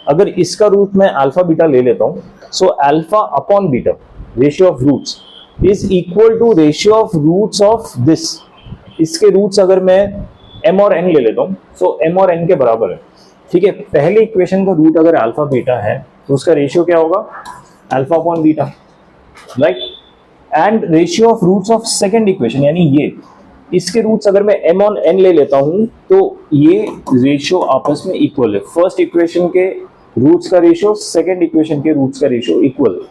Speaker 1: अगर इसका root मैं alpha beta ले लेता हूं, so alpha upon beta ratio of roots is equal to ratio of roots of this. इसके रूट्स अगर मैं m और n ले लेता हूं, सो m और n के बराबर है, ठीक है। पहले इक्वेशन का रूट अगर अल्फा बीटा है तो उसका रेशियो क्या होगा? Alpha upon beta, right. And ratio of roots of second equation, यानी ये इसके रूट्स अगर मैं m और n ले लेता हूं तो ये रेशियो आपस में इक्वल है। फर्स्ट इक्वेशन के रूट्स का रेशियो सेकंड इक्वेशन के रूट्स का रेशियो इक्वल है,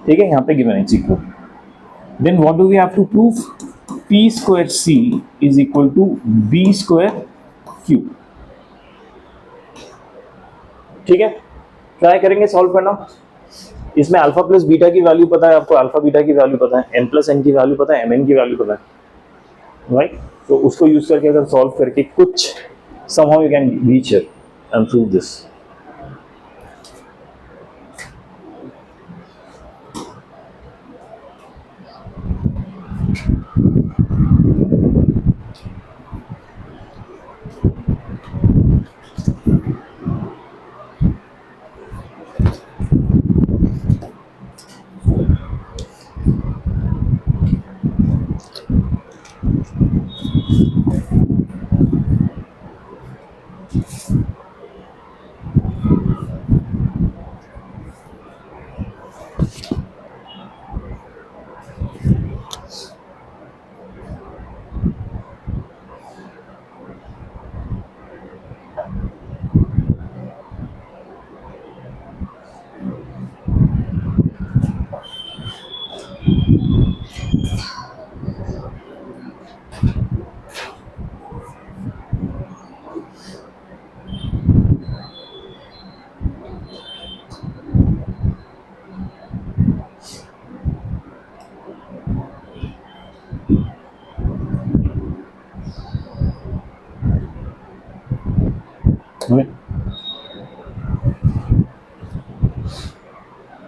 Speaker 1: ठीक है। यहां पे given it's equal. Then what do we have to prove? p square c is equal to b square q, ठीक है। ट्राई करेंगे सॉल्व करना। इसमें अल्फा प्लस बीटा की वैल्यू पता है आपको, अल्फा बीटा की वैल्यू पता है, एम प्लस एन की वैल्यू पता है, एम एन की वैल्यू पता है, राइट। तो उसको यूज करके अगर सॉल्व करके कुछ somehow you can reach it and prove this.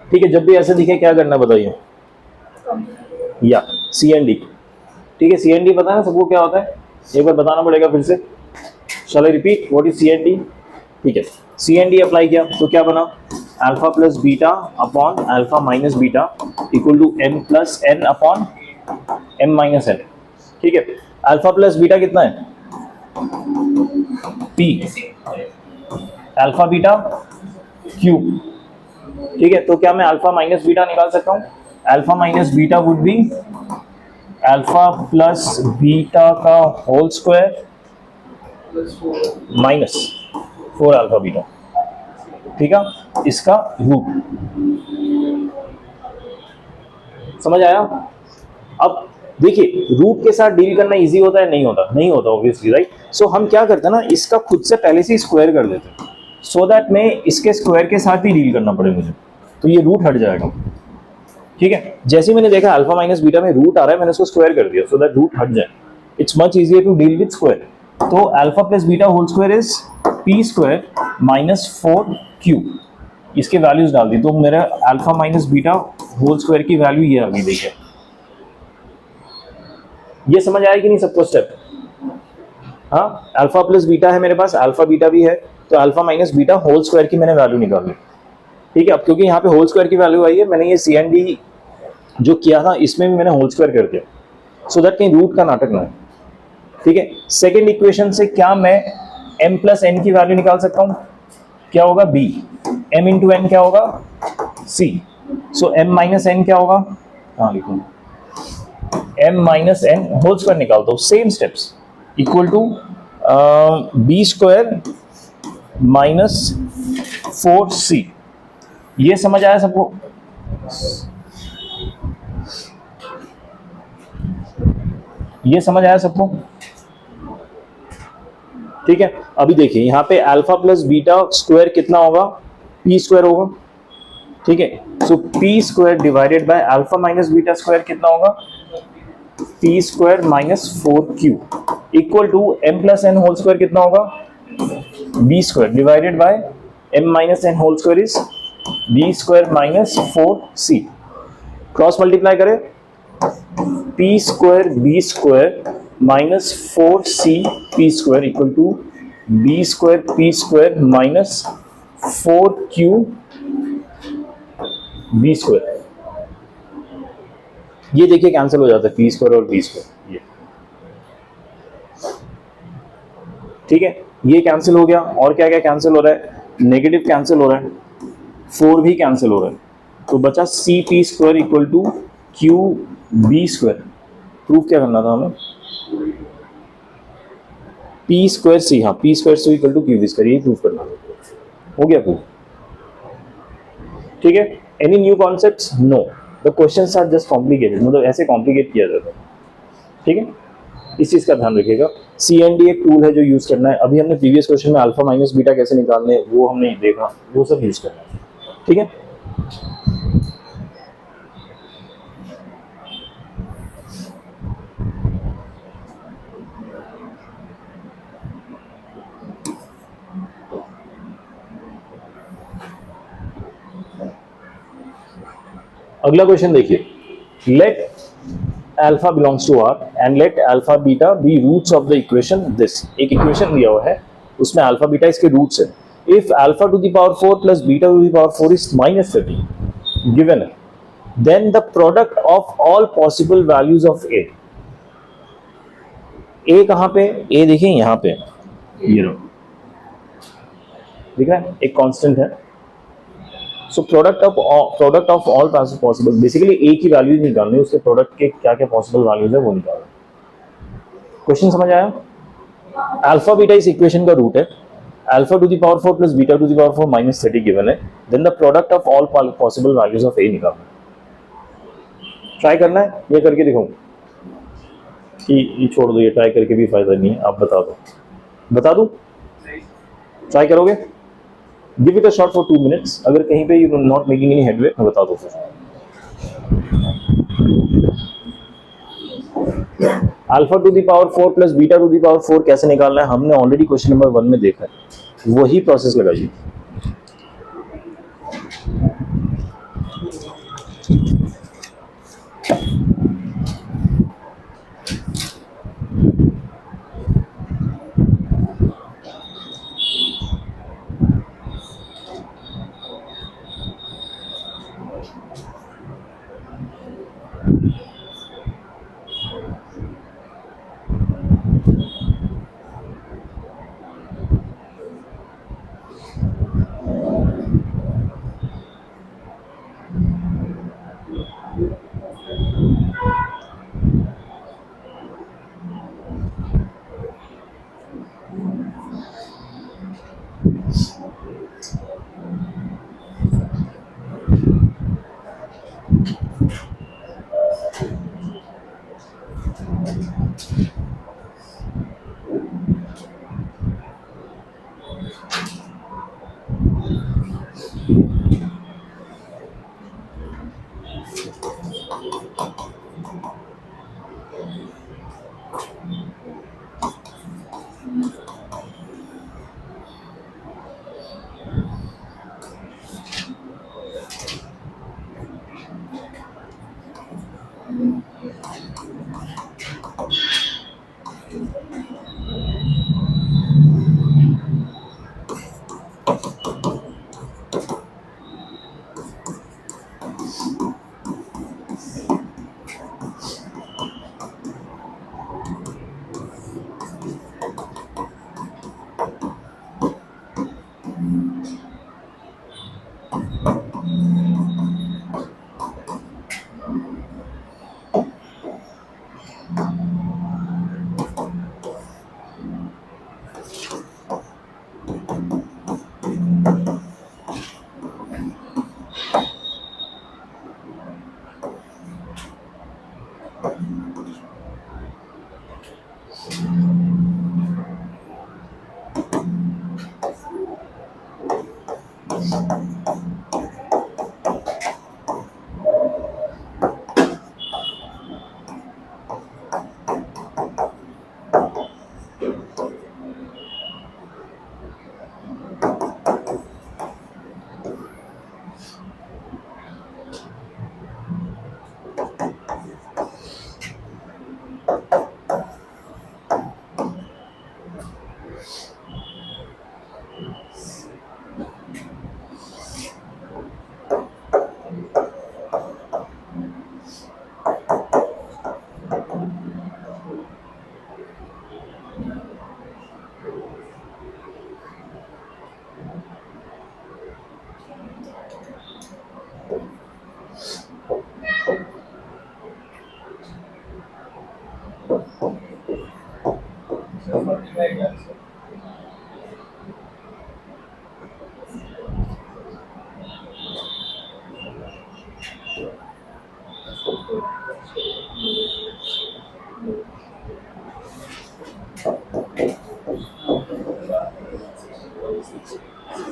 Speaker 1: ठीक है, जब भी ऐसे दिखे क्या करना बताइए, या सी एन डी। ठीक है, सी एन डी पता है सबको क्या होता है, एक बार बताना पड़ेगा फिर से। Shall I repeat what is c and d? ठीक है, सी एन डी अप्लाई किया तो क्या बना, alpha plus beta upon alpha minus beta equal to M plus N upon M minus N. ठीक है, अल्फा प्लस बीटा कितना है, पी, अल्फा बीटा क्यू। ठीक है, तो क्या मैं अल्फा माइनस बीटा निकाल सकता हूँ? Alpha minus beta would be alpha plus beta का whole square minus 4 alpha beta. ठीक है, इसका रूट। समझ आया? अब देखिए, रूट के साथ डील करना इजी होता है, नहीं होता? नहीं होता ऑब्वियसली, राइट। सो हम क्या करते हैं ना, इसका खुद से पहले से स्क्वायर कर देते हैं, सो दैट मैं इसके स्क्वायर के साथ ही डील करना पड़े मुझे, तो ये रूट हट जाएगा। ठीक है, जैसे ही मैंने देखा अल्फा माइनस बीटा में रूट आ रहा है, मैंने उसको स्क्वायर कर दिया सो दैट रूट हट जाए। It's much easier to deal with square. तो alpha plus beta whole square is p square minus 4q। इसके वैल्यूज डाल दी तो मेरा alpha minus beta whole square की वैल्यू ये आ गई। देखिए, ये समझ आया कि नहीं सबको स्टेप? हाँ, अल्फा प्लस बीटा है मेरे पास, अल्फा बीटा भी है, तो alpha minus beta whole square की मैंने वैल्यू निकाल ली। ठीक है, अब क्योंकि यहाँ पे होल स्क्वायर की वैल्यू आई है, मैंने ये सी एन डी जो किया था इसमें भी मैंने होल स्क्वायर कर दिया सो दैट कहीं रूट का नाटक ना है। ठीक है, सेकेंड इक्वेशन से क्या मैं m प्लस एन की वैल्यू निकाल सकता हूँ? क्या होगा b, m इंटू एन क्या होगा c, so m minus N क्या होगा, हाँ लिखूँ m minus N whole square निकालता हूँ, same steps, equal to b square minus 4c। ये समझ आया सबको? ये समझ आया सबको? ठीक है, अभी देखिए यहाँ पे अल्फा प्लस बीटा स्क्वायर कितना होगा, पी स्क्वायर होगा। ठीक है, so p square divided by alpha minus beta square कितना होगा, p square minus 4q equal to m plus n whole square कितना होगा, b square divided by m minus N whole square is b square minus 4c। Cross multiply करें, p square b square minus 4c p square equal to b square p square minus 4q b square. ये देखिए cancel हो जाता है P square और B square, ये ठीक है, ये कैंसिल हो गया। और क्या क्या कैंसिल हो रहा है, नेगेटिव कैंसिल हो रहा है, 4 भी कैंसिल हो रहा है, तो बचा C P square equal to Q B square. Proof क्या करना था हमें, पी स्क्वायर सी, हाँ P square C equal to Q B square, यही प्रूफ करना हो गया प्रूफ। ठीक है, any new concepts? No, the questions are just complicated, मतलब ऐसे कॉम्प्लिकेट किया जाता है। ठीक है, इस चीज का ध्यान रखिएगा। CND एक टूल है जो यूज करना है। अभी हमने प्रीवियस क्वेश्चन में अल्फा माइनस बीटा कैसे निकालने वो हमने देखा, वो सब यूज करना है। ठीक है। अगला क्वेश्चन देखिए, let alpha belongs to R and let alpha beta be roots of the equation this. एक इक्वेशन दिया हुआ है, उसमें अल्फा बीटा इसके रूट्स है। If alpha to the power 4 plus beta to the power 4 is -30 given है, then the product of all possible values of a. A कहां पे, ए देखिए यहां पे, ये लो दिख रहा है, एक कांस्टेंट है। So product of all possible, basically a की वैल्यूज निकालनी है, उसके प्रोडक्ट के क्या क्या पॉसिबल वैल्यूज है वो निकालना। क्वेश्चन समझ आया? अल्फा बीटा इस इक्वेशन का रूट है, alpha to the power 4 plus beta to the power 4 -30 given है, then the product of all possible values of a निकालना। ट्राई करना है, ये करके दिखाऊं कि ये छोड़ दो, ये ट्राई करके भी फायदा नहीं है, आप बता दो ट्राई करोगे? Give it a shot for 2 minutes, अगर कहीं पे you not making any headway बता दो फिर। Alpha to the power 4 plus beta to the power 4 कैसे निकालना है, हमने ऑलरेडी क्वेश्चन नंबर 1 में देखा है, वही प्रोसेस लगाइए।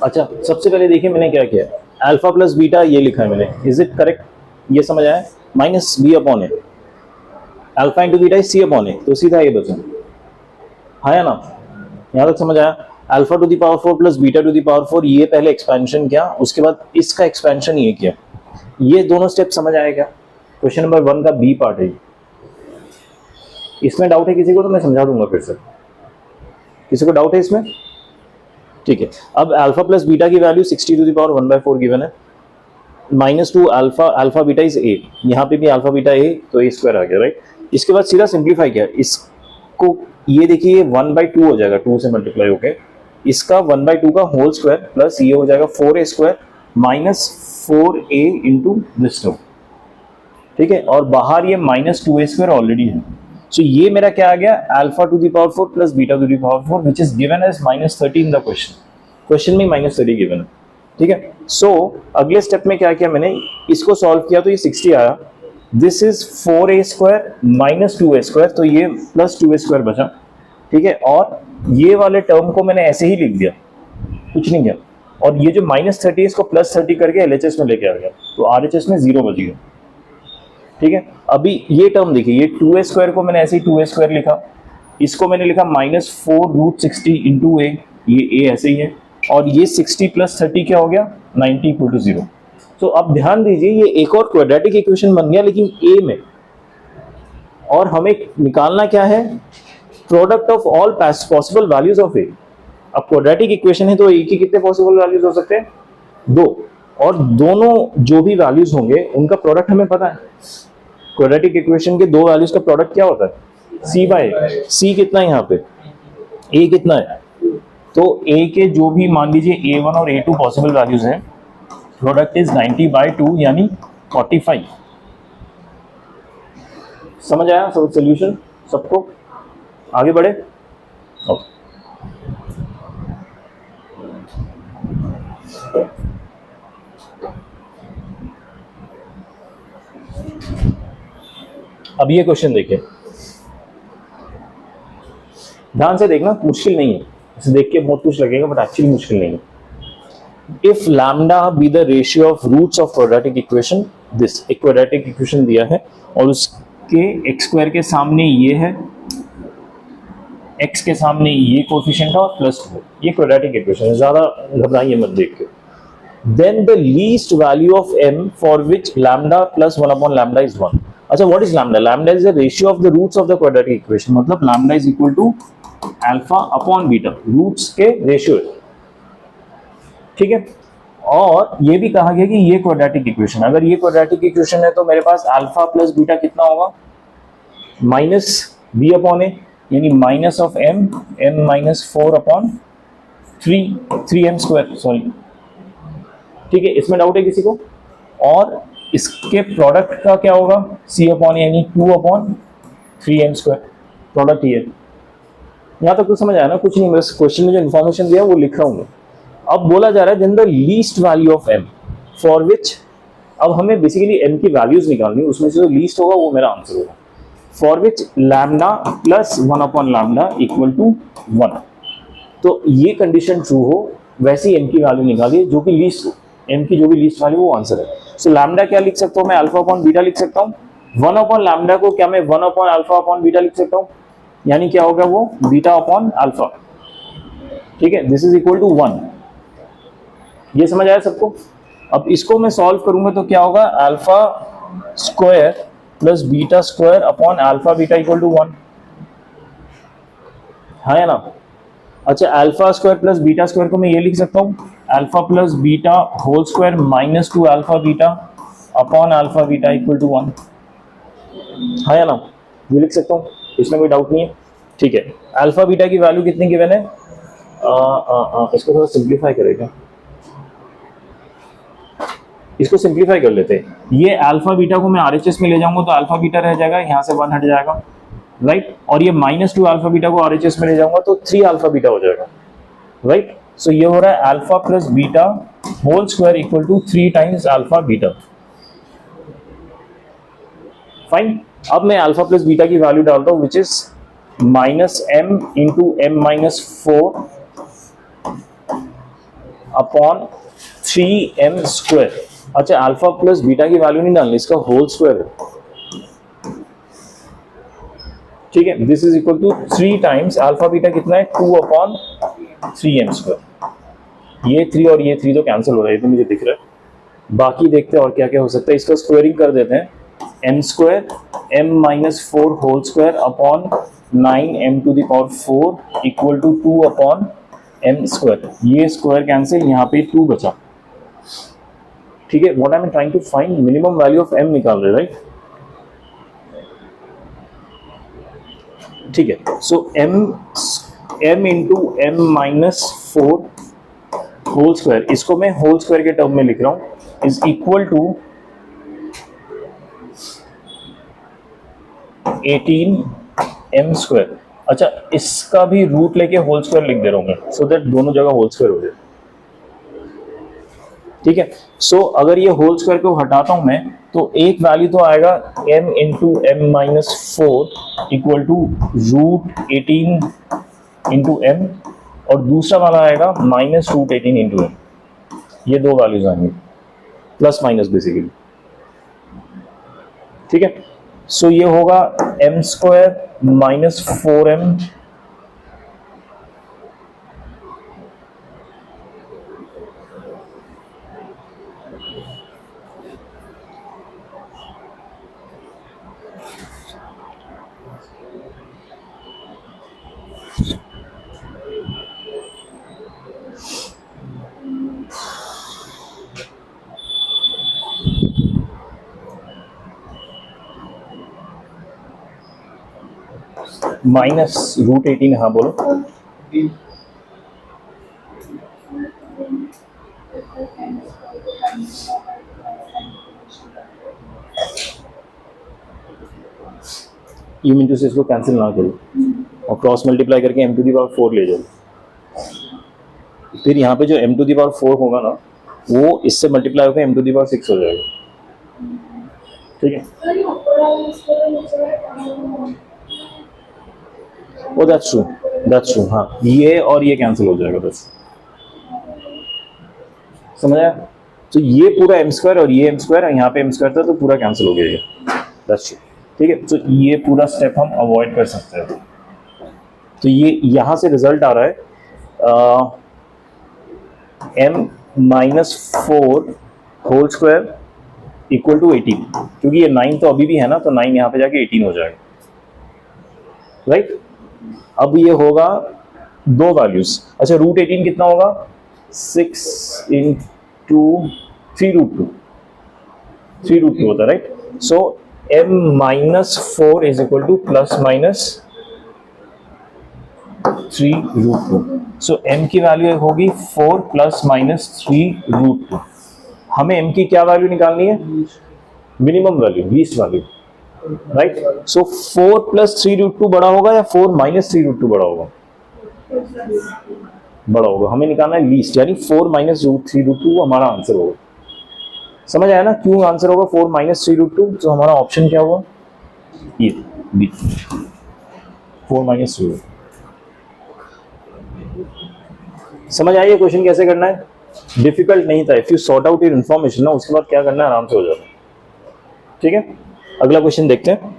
Speaker 1: अच्छा, सबसे पहले देखिए मैंने क्या किया, अल्फा प्लस बीटा ये लिखा है मैंने, इज इट करेक्ट? ये समझ आया? Minus B upon A, alpha into beta is c upon a, तो सीधा ये बचा है ना? यहाँ तक समझ आया? Alpha to the power 4 plus beta to the power 4, ये पहले एक्सपेंशन किया, उसके बाद इसका एक्सपेंशन ये किया। ये दोनों स्टेप समझ आया क्या? क्वेश्चन नंबर 1 का बी पार्ट है। इसमें डाउट है किसी को तो मैं समझा दूंगा फिर से। किसी को डाउट है इसमें? ठीक है। अब अल्फा प्लस बीटा की value 60 to the power 1/4 given है, -2 अल्फा बीटा इज ए, यहाँ पे भी अल्फा बीटा ए, तो ए स्क्वायर आ गया, राइट? इसके बाद सीधा सिंप्लीफाई किया इसको, ये देखिए 1/2 हो जाएगा, 2 से मल्टीप्लाई होके, इसका 1/2 का होल स्क्वायर प्लस ये हो जाएगा 4a square minus 4a into this term, ठीक है? और बाहर ये -2a स्क्वायर ऑलरेडी है, सो ये मेरा क्या आ गया? Alpha to the power 4 plus beta to the power 4 which is given as -30 in the question में -30 गिवन है, ठीक है? सो अगले स्टेप में क्या किया मैंने, इसको सॉल्व किया तो ये 60 आया, this is 4a square minus 2a square, तो ये प्लस 2a स्क्वायर बचा, ठीक है? और ये वाले टर्म को मैंने ऐसे ही लिख दिया, कुछ नहीं किया, और ये जो -30 है इसको +30 करके LHS में लेके आ गया, तो RHS में 0 बच गया, ठीक है? अभी ये टर्म देखिए, ये 2a स्क्वायर को मैंने ऐसे ही 2a स्क्वायर लिखा, इसको मैंने लिखा -4√60 इंटू a, ये a ऐसे ही है, और ये 60 + 30 क्या हो गया? 90 = 0। तो अब ध्यान दीजिए, ये एक और क्वाड्रेटिक इक्वेशन बन गया लेकिन a में, और हमें निकालना क्या है? Product of all possible values of a। अब क्वाड्रेटिक इक्वेशन है तो a की कितने पॉसिबल वैल्यूज हो सकते हैं? 2, और दोनों जो भी वैल्यूज होंगे उनका प्रोडक्ट हमें पता है। क्वाड्रेटिक इक्वेशन के दो वैल्यूज का प्रोडक्ट क्या होता है? c/a। c कितना है यहाँ पे? a कितना है? तो a के जो भी मान लीजिए a1 और a2 पॉसिबल वैल्यूज हैं, प्रोडक्ट इज 90/2 यानी 45। समझ आया सब सोल्यूशन सबको? आगे बढ़े। ओके। अब ये क्वेश्चन देखिए, ध्यान से देखना, मुश्किल नहीं है, इसे देख के बहुत कुछ लगेगा बट एक्चुअली मुश्किल नहीं है। If lambda be the ratio of roots of quadratic equation, this एक क्वाड्रेटिक इक्वेशन दिया है और उसके x स्क्वायर के सामने ये है, x के सामने ये कोफिशिएंट है और +2, ये क्वाड्रेटिक इक्वेशन है, ज्यादा घबराइए मत देख के। Then the least value of m for which lambda + 1/λ is 1। अच्छा, what is lambda? Lambda is the ratio of the roots of the quadratic equation, मतलब lambda is equal to alpha upon beta, roots के ratio, ठीक है? और ये भी कहा गया कि ये क्वाड्रेटिक इक्वेशन, अगर ये क्वाड्रेटिक इक्वेशन है तो मेरे पास अल्फा प्लस बीटा कितना होगा? -b अपॉन a, यानी minus of m -4/3m², sorry, ठीक है? इसमें डाउट है किसी को? और इसके प्रोडक्ट का क्या होगा? c अपॉन यानी 2/3m², प्रोडक्ट ये। यहाँ तक तो समझ आया ना? कुछ नहीं, बस क्वेश्चन में जो इन्फॉर्मेशन दिया वो लिख रहा हूँ। अब बोला जा रहा है then the least value of m for which, अब हमें बेसिकली m की वैल्यूज निकालनी है, उसमें से जो लीस्ट होगा वो मेरा आंसर होगा। फॉर विच लैम्डा + 1/λ = 1, तो ये कंडीशन ट्रू हो वैसी m की वैल्यू निकालिए जो कि लीस्ट हो, m की जो भी लीस्ट वैल्यू वो आंसर है। सो लैम्डा क्या लिख सकता हूँ मैं? अल्फा अपॉन बीटा लिख सकता हूँ। 1/λ को क्या मैं 1/α/बीटा लिख सकता हूँ, यानी क्या होगा वो? बीटा अपॉन अल्फा, ठीक है? This is equal to 1। ये समझ आया सबको? अब इसको मैं सॉल्व करूंगा तो क्या होगा? Alpha square plus beta square upon alpha beta equal to 1, हाँ या ना? अच्छा, alpha square plus beta square को मैं ये लिख सकता हूँ, alpha plus beta whole square -2 alpha beta upon alpha beta equal to 1, हाँ या ना? ये लिख सकता हूँ, इसमें कोई डाउट नहीं है, ठीक है? अल्फा बीटा की वैल्यू कितनी गिवन है? इसको थोड़ा सिंप्लीफाई करेगा, इसको सिंप्लीफाई कर लेते हैं। ये अल्फा बीटा को मैं RHS में ले जाऊंगा तो अल्फा बीटा रह जाएगा, यहाँ से 1 हट जाएगा, राइट? और ये -2 अल्फा बीटा को RHS में ले जाऊंगा तो 3 अल्फा बीटा हो जाएगा, राइट? सो ये हो रहा है alpha plus beta whole square equal to 3 times alpha beta. Fine. अब मैं अल्फा प्लस बीटा की वैल्यू डालता हूँ which is -m × m - 4 upon 3m²। अच्छा अल्फा प्लस बीटा की वैल्यू नहीं डालनी, इसका होल स्क्वायर है, ठीक है। This is equal to 3 times alpha beta कितना है 2/3m²। ये 3 और ये 3 तो कैंसिल हो रहा है, ये तो मुझे दिख रहा है। बाकी देखते हैं और क्या क्या हो सकता है। इसका स्क्वायरिंग कर देते हैं, m² m-4 whole square upon 9m⁴ equal to 2/m²। ये स्क्वायर कैंसिल, यहाँ पे 2 बचा, ठीक है। What I am trying to find, minimum value of m निकाल रहे, राइट, ठीक है। So m into m-4 whole square, इसको मैं होल स्क्वायर के टर्म में लिख रहा हूं, इज इक्वल टू 18m²। अच्छा इसका भी रूट लेके होल स्क्वायर लिख दे रहा हूं मैं, सो दैट दोनों जगह होल स्क्वायर हो जाए, ठीक है। सो अगर ये होल स्क्वायर को हटाता हूं मैं, तो एक वैल्यू तो आएगा m into m-4 equal to √18 into m, और दूसरा वाला आएगा -√18 इंटू m। ये दो वैल्यूज आएंगे, प्लस माइनस बेसिकली, ठीक है। सो ये होगा m² - 4m -√18, हाँ बोलो। यू मीन टू से इसको कैंसिल ना करो और क्रॉस मल्टीप्लाई करके m⁴ ले जाओ, फिर यहाँ पे जो m⁴ होगा ना, वो इससे मल्टीप्लाई होकर m⁶ हो जाएगा, ठीक है। ओ दैट्स ट्रू, हाँ ये और ये कैंसिल हो जाएगा, बस समझ आया। तो ये पूरा m² और ये m² और यहाँ पे m² था, तो पूरा कैंसिल हो गया ये, दैट्स ट्रू, ठीक है। तो ये पूरा स्टेप हम अवॉइड कर सकते हैं। तो ये यहाँ से रिजल्ट आ रहा है m-4 whole square equal to 18, क्योंकि ये 9 तो अभी भी है ना, तो 9 यहाँ पे जाके 18 हो जाएगा, राइट। अब ये होगा दो वैल्यूज। अच्छा √18 कितना होगा, 6 इंटू 3√2 होता है, right. So m-4 is equal to ±3√2। So m की वैल्यू होगी 4 ± 3√2। हमें m की क्या वैल्यू निकालनी है, minimum value, least value, right. So 4 + 3√2 बड़ा होगा या 4 - 3√2 बड़ा होगा, बड़ा होगा। हमें निकालना है लीस्ट, यानी 4 - √3√2 हमारा आंसर होगा। समझ आया ना क्यों आंसर होगा 4 - 3√2। तो हमारा ऑप्शन क्या होगा, ये बी, 4 - 3√2। समझ आइए क्वेश्चन कैसे करना है, डिफिकल्ट नहीं था। If you sort out your information ना, उसके बाद क्या करना है आराम से हो जाता है, ठीक है। अगला क्वेश्चन देखते हैं।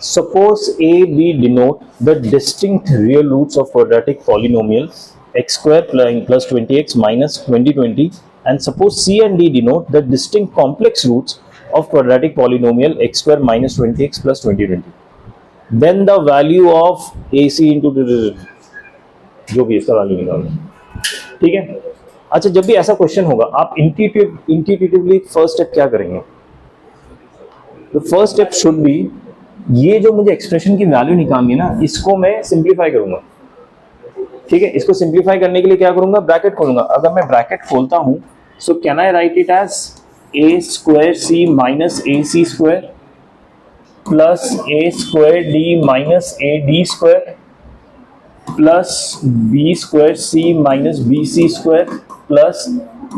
Speaker 1: Suppose A, B denote the distinct real roots of quadratic polynomial x² plus 20x minus 2020, and suppose C and D denote the distinct complex roots of quadratic polynomial x² minus 20x plus 2020. Then the value of AC into जो भी इसका value निकालना, ठीक है। अच्छा जब भी ऐसा क्वेश्चन होगा, आप इंट्यूटिवली फर्स्ट स्टेप क्या करेंगे, तो फर्स्ट स्टेप शुड बी, ये जो मुझे एक्सप्रेशन की वैल्यू निकालनी है ना, इसको मैं सिंप्लीफाई करूंगा, ठीक है। इसको सिंप्लीफाई करने के लिए क्या करूंगा, ब्रैकेट खोलूंगा। अगर मैं ब्रैकेट खोलता हूं, so can I write it as a² minus ac² plus a² minus ad² plus b² minus bc² plus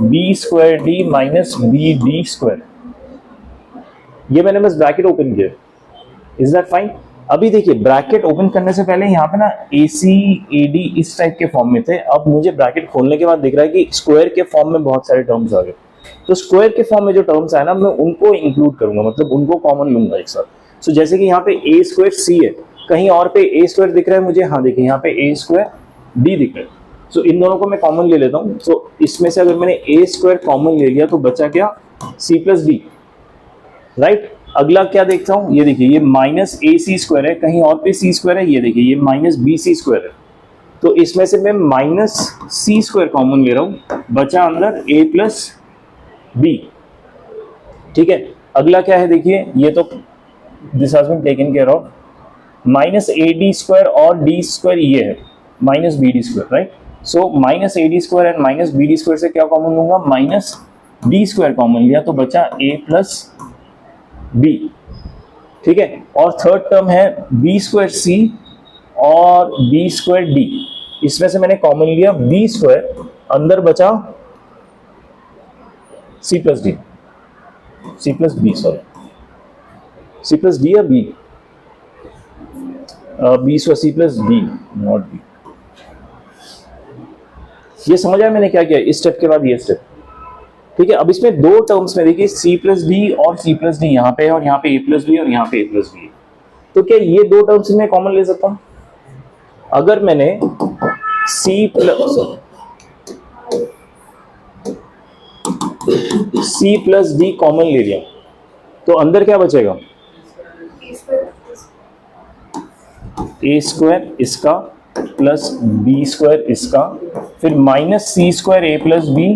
Speaker 1: B square D minus B D square, ये मैंने बस ब्रैकेट ओपन किया। Is that fine? अभी देखिए bracket open करने से पहले यहाँ पे ना ए सी ए डी इस टाइप के फॉर्म में थे, अब मुझे ब्रैकेट खोलने के बाद दिख रहा है कि स्क्वायर के फॉर्म में बहुत सारे टर्म्स आ गए। तो स्क्वायर के फॉर्म में जो टर्म्स आए ना, मैं उनको इंक्लूड करूंगा, मतलब उनको कॉमन लूंगा एक साथ। सो जैसे कि यहाँ पे ए स्क्वायर सी है, कहीं और पे ए स्क्वायर दिख रहा है मुझे, हाँ देखिए यहाँ पे ए स्क्वायर डी दिख रहा है। सो इन दोनों को मैं कॉमन ले लेता हूँ। सो इसमें से अगर मैंने ए स्क्वायर कॉमन ले लिया तो बचा क्या? C plus D, right. अगला क्या देखता हूँ, ये देखिए ये माइनस ए सी स्क्वायर है, कहीं और पे सी स्क्वायर है, ये देखिए ये माइनस बी सी स्क्वायर है। तो इसमें से मैं माइनस सी स्क्वायर कॉमन ले रहा हूँ, बचा अंदर ए प्लस बी। ठीक है, अगला क्या है देखिए, ये तो this has been taken care of, minus A D square और डी स्क्वायर ये है minus B D square, right. So minus A D square and minus B D square से क्या कॉमन लूंगा? माइनस डी स्क्वायर कॉमन लिया तो बचा ए plus B. ठीक है, और थर्ड टर्म है बी स्क्वायर सी और बी स्क्वायर डी, इसमें से मैंने कॉमन लिया बी स्क्वायर, अंदर बचा c plus d, c plus b, sorry c plus d या b, b square c plus d, not b. ये समझ आया मैंने क्या किया इस स्टेप के बाद ये स्टेप। ठीक है, अब इसमें दो टर्म्स में देखिए सी प्लस डी और सी प्लस डी यहाँ पे है, और यहाँ पे ए प्लस बी और यहाँ पे ए प्लस बी है। तो क्या ये दो टर्म्स में कॉमन ले सकता हूँ? अगर मैंने सी प्लस डी कॉमन ले लिया तो अंदर क्या बचेगा? ए स्क्वायर इसका प्लस बी स्क्वायर इसका, फिर माइनस सी स्क्वायर ए प्लस बी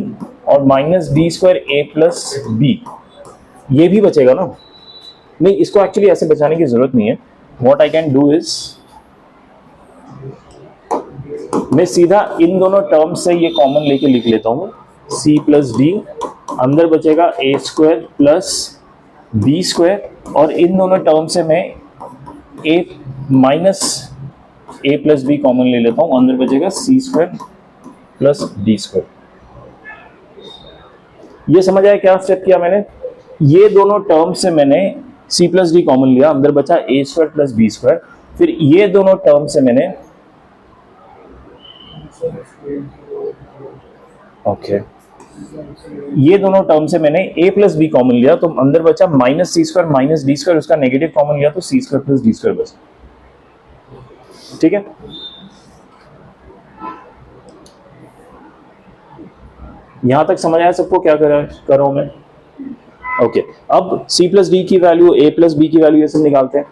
Speaker 1: और माइनस डी स्क्वायर ए प्लस बी, ये भी बचेगा ना? नहीं, इसको एक्चुअली ऐसे बचाने की जरूरत नहीं है। What I can do is, मैं सीधा इन दोनों टर्म्स से ये कॉमन लेके लिख लेता हूं, सी प्लस डी, अंदर बचेगा ए स्क्वायर प्लस बी स्क्वायर, और इन दोनों टर्म से मैं ए minus a plus B common ले लेता हूं, अंदर बचेगा सी स्क्वायर प्लस डी स्क्वायर। ये समझ आया क्या स्टेप किया मैंने? ये दोनों टर्म से मैंने सी प्लस डी कॉमन लिया, अंदर बचा ए स्क्वायर प्लस बी स्क्वायर, फिर ये दोनों टर्म से मैंने ये दोनों टर्म से मैंने ए प्लस बी कॉमन लिया, तो अंदर बचा माइनस सी स्क्वायर माइनस डी स्क्वायर, उसका नेगेटिव कॉमन लिया तो सी स्क्वायर प्लस डी स्क्वायर बचा। ठीक है, यहां तक समझ आया सबको क्या कर रहा हूं मैं? ओके, अब सी प्लस डी की वैल्यू, ए प्लस बी की वैल्यू, ये सब निकालते हैं।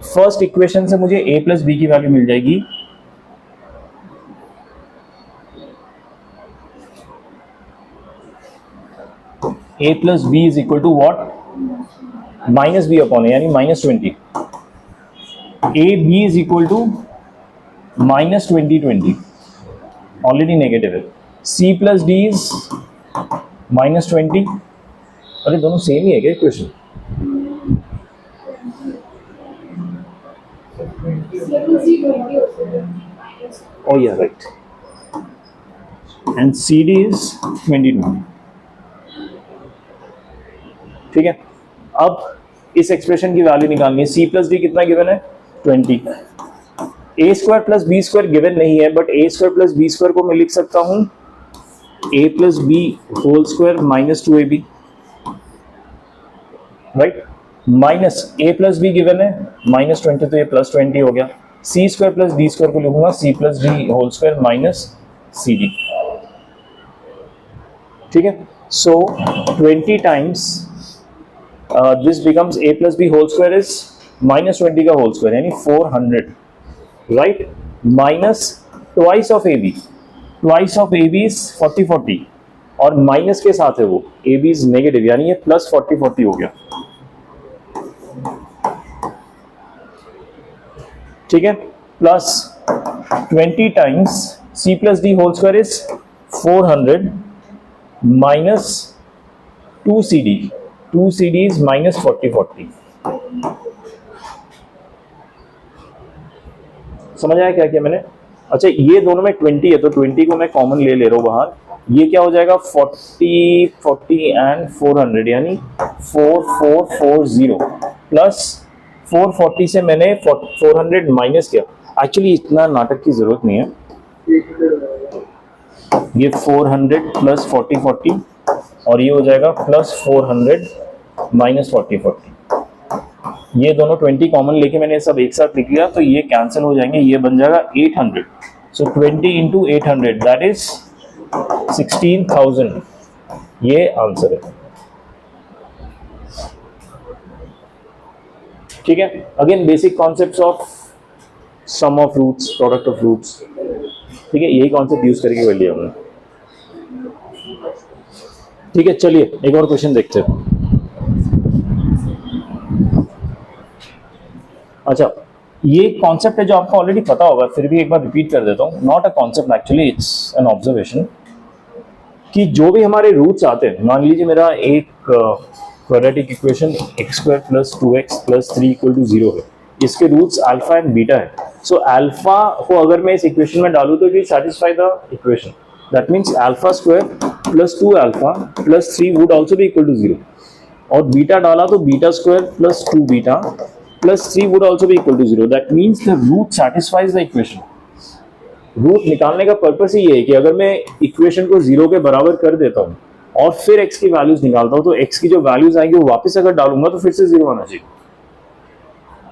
Speaker 1: फर्स्ट इक्वेशन से मुझे ए प्लस बी की वैल्यू मिल जाएगी a plus b is equal to what? Minus B upon a, यानी minus 20। A B is equal to minus 20 already negative है। C plus d is minus 20। अरे दोनों same ही है क्या equation? Oh yeah, right. And CD is 22. ठीक है, अब इस एक्सप्रेशन की वैल्यू निकालनी है। सी प्लस डी कितना गिवन है? 20। A square plus B square given नहीं है, but a square plus B square को मैं लिख सकता हूं a plus B whole square minus 2ab, right. Minus a plus b given है माइनस 20, तो ये प्लस 20 हो गया। C square plus d square को लिखूंगा c plus D whole square minus c d. ठीक है, सो 20 times this becomes a plus B whole square is minus 20 का होल स्क्वायर, यानी 400, right. Minus twice of A B, twice of A B is 40, और minus के साथ है वो A B is negative, यानी ये प्लस 40 हो गया। ठीक है, plus 20 times C plus D whole square is 400 minus 2cd, 2cd is minus 40। समझ आया क्या किया मैंने? अच्छा, ये दोनों में 20 है तो 20 को मैं कॉमन ले रहा हूं बाहर, ये क्या हो जाएगा 40 40 एंड 400 यानी 4440 प्लस 440 से मैंने 400 माइनस किया। एक्चुअली इतना नाटक की जरूरत नहीं है, ये 400 प्लस 40 40 और ये हो जाएगा प्लस 400 माइनस 40 40। ये दोनों 20 कॉमन लेके मैंने सब एक साथ लिख लिया तो ये कैंसिल हो जाएंगे, ये बन जाएगा 800। So 20 into 800 that is 16,000। ये आंसर है। ठीक है, again basic concepts of sum of roots, product of roots. ठीक है, यही कॉन्सेप्ट यूज करके कर लिया हमने। ठीक है, चलिए एक और क्वेश्चन देखते हैं। अच्छा, ये कॉन्सेप्ट है जो आपको ऑलरेडी पता होगा, फिर भी एक बार रिपीट कर देता हूँ। Not a concept actually, it's an observation कि जो भी हमारे रूट्स आते हैं, मान लीजिए मेरा एक quadratic equation x² plus 2x plus 3 equal to 0 है, इसके रूट्स अल्फा एंड बीटा है। सो अल्फा को अगर मैं इस इक्वेशन में डालूं तो it will satisfy the equation. That means alpha square plus 2 alpha plus 3 would also be equal to 0, और बीटा डाला तो beta square plus 2 beta plus 3 would also be equal to 0. That means the root satisfies the equation. Root निकालने का purpose ही ये है कि अगर मैं इक्वेशन को 0 के बराबर कर देता हूँ और फिर x की वैल्यूज निकालता हूँ तो x की जो वैल्यूज आएंगी वो वापस अगर डालूंगा तो फिर से 0 आना चाहिए।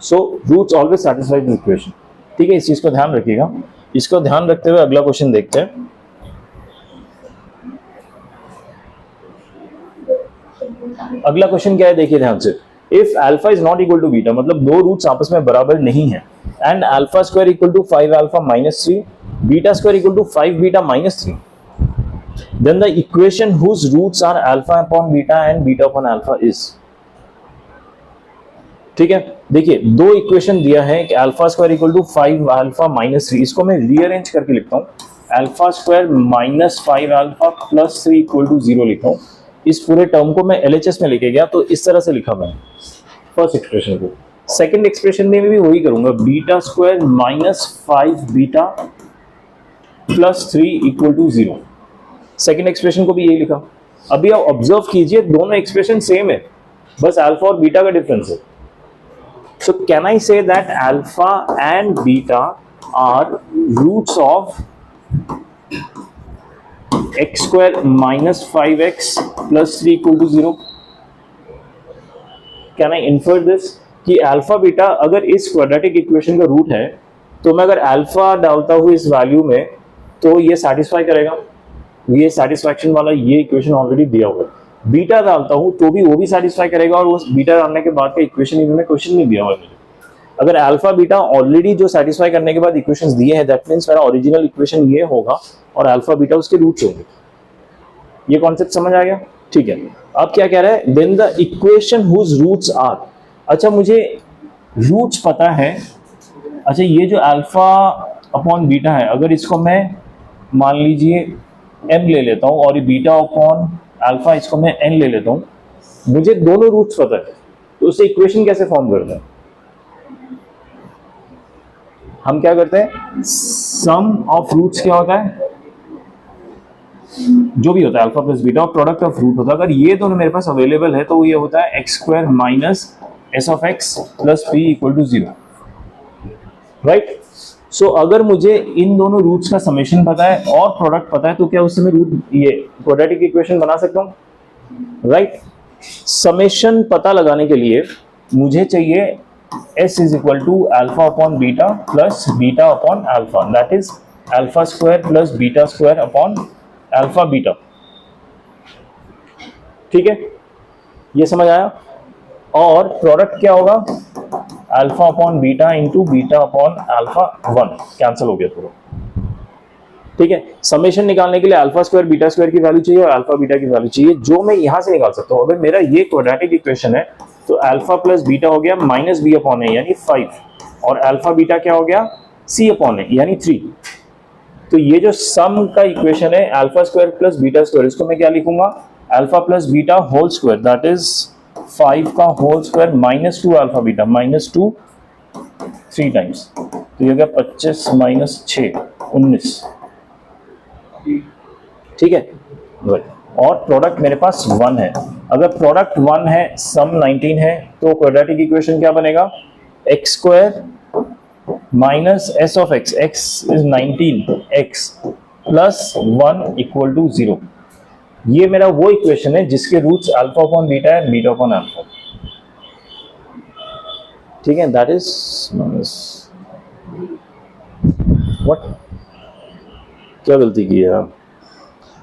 Speaker 1: So roots always satisfy the equation. ठीक है, इस चीज को ध्यान रखिएगा। इसको ध्यान रखते हुए अगला क्वेश्चन देखते हैं। अगला क्वेश्चन क्या है, देखिए ध्यान से। If alpha is not equal to beta, मतलब दो रूट्स आपस में बराबर नहीं है, and alpha square equal to 5 alpha minus 3, beta square equal to 5 beta minus 3, then the equation whose roots are alpha upon beta and beta upon alpha is. ठीक है, देखिए दो इक्वेशन दिया है कि alpha square equal to 5 alpha minus 3, इसको मैं rearrange करके लिखता हूँ। Alpha square minus 5 alpha plus 3 equal to 0 लिखता हूँ। इस पूरे टर्म को मैं LHS में लेके गया तो इस तरह से लिखा मैंने फर्स्ट एक्सप्रेशन को। सेकंड एक्सप्रेशन में भी वही करूंगा, beta square minus 5 beta plus 3 equal to 0। Second expression को भी यही लिखा। अभी आप ऑब्जर्व कीजिए, दोनों एक्सप्रेशन सेम है, बस अल्फा और बीटा का डिफरेंस है। सो can I say that alpha and beta are roots of x square minus 5x plus 3 equal to 0? Can I infer this कि अल्फा बीटा अगर इस क्वाड्रेटिक इक्वेशन का रूट है तो मैं अगर अल्फा डालता हूँ इस वैल्यू में तो ये सेटिस्फाई करेगा, ये सेटिस्फैक्शन वाला ये इक्वेशन ऑलरेडी दिया हुआ है। बीटा डालता हूँ तो भी वो भी सेटिस्फाई करेगा, और उस बीटा डालने के बाद का इक्वेशन इन्होंने क्वेश्चन नहीं दिया हुआ है मुझे। अगर अल्फा बीटा ऑलरेडी जो सेटिस्फाई करने के बाद इक्वेशंस दिए हैं, दैट मींस मेरा ओरिजिनल इक्वेशन ये होगा और अल्फा बीटा उसके रूट्स होंगे। ये कॉन्सेप्ट समझ आ गया? ठीक है, अब क्या कह रहा है, then the equation whose roots are. अच्छा, मुझे रूट्स पता है। अच्छा, ये जो अल्फा अपॉन बीटा है, अगर इसको मैं मान लीजिए m ले लेता हूँ और ये बीटा अपॉन अल्फा इसको मैं n ले लेता हूँ, मुझे दोनों रूट्स पता है, तो उससे इक्वेशन कैसे फॉर्म करते हैं? हम क्या करते हैं, सम ऑफ रूट्स क्या होता है, जो भी होता है अल्फा प्लस बीटा और प्रोडक्ट ऑफ रूट होता है। अगर ये दोनों मेरे पास अवेलेबल है तो ये होता है x square minus S of x plus p equal to 0, right. So अगर मुझे इन दोनों रूट्स का समेशन पता है और प्रोडक्ट पता है तो क्या उससे मैं रूट ये क्वाड्रेटिक इक्वेशन बना सकता हूँ, राइट। समेशन पता लगाने के लिए मुझे चाहिए s is equal to alpha upon beta plus beta upon alpha, that is alpha square plus beta square upon alpha beta. ठीक है, ये समझ आया। और प्रोडक्ट क्या होगा, alpha upon beta into beta upon alpha 1, cancel हो गया थोड़ा। ठीक है, समेशन निकालने के लिए अल्फा स्क्वायर बीटा स्क्वायर की वैल्यू चाहिए और अल्फा बीटा की वैल्यू चाहिए, जो मैं यहां से निकाल सकता हूं। अगर मेरा ये क्वाड्रेटिक इक्वेशन है तो अल्फा प्लस बीटा हो गया माइनस बी अपॉन ए यानी 5, और अल्फा बीटा क्या हो गया, सी अपॉन ए यानी 3। तो ये जो सम का इक्वेशन है alpha square plus beta square, इसको मैं क्या लिखूंगा, alpha plus beta whole square, that is 5 का whole square minus 2 alpha beta, minus 2 3 times, तो ये हो गया 25 माइनस 6 19। ठीक है, राइट, और प्रोडक्ट मेरे पास 1 है। अगर प्रोडक्ट 1 है, सम 19 है, तो क्वाड्रेटिक इक्वेशन क्या बनेगा? X square minus S of X, X is 19, X plus 1 equal to 0। ये मेरा वो इक्वेशन है जिसके रूट्स अल्फा अपॉन बीटा है, बीटा अपॉन अल्फा। ठीक है, दैट इज व्हाट, क्या गलती की है?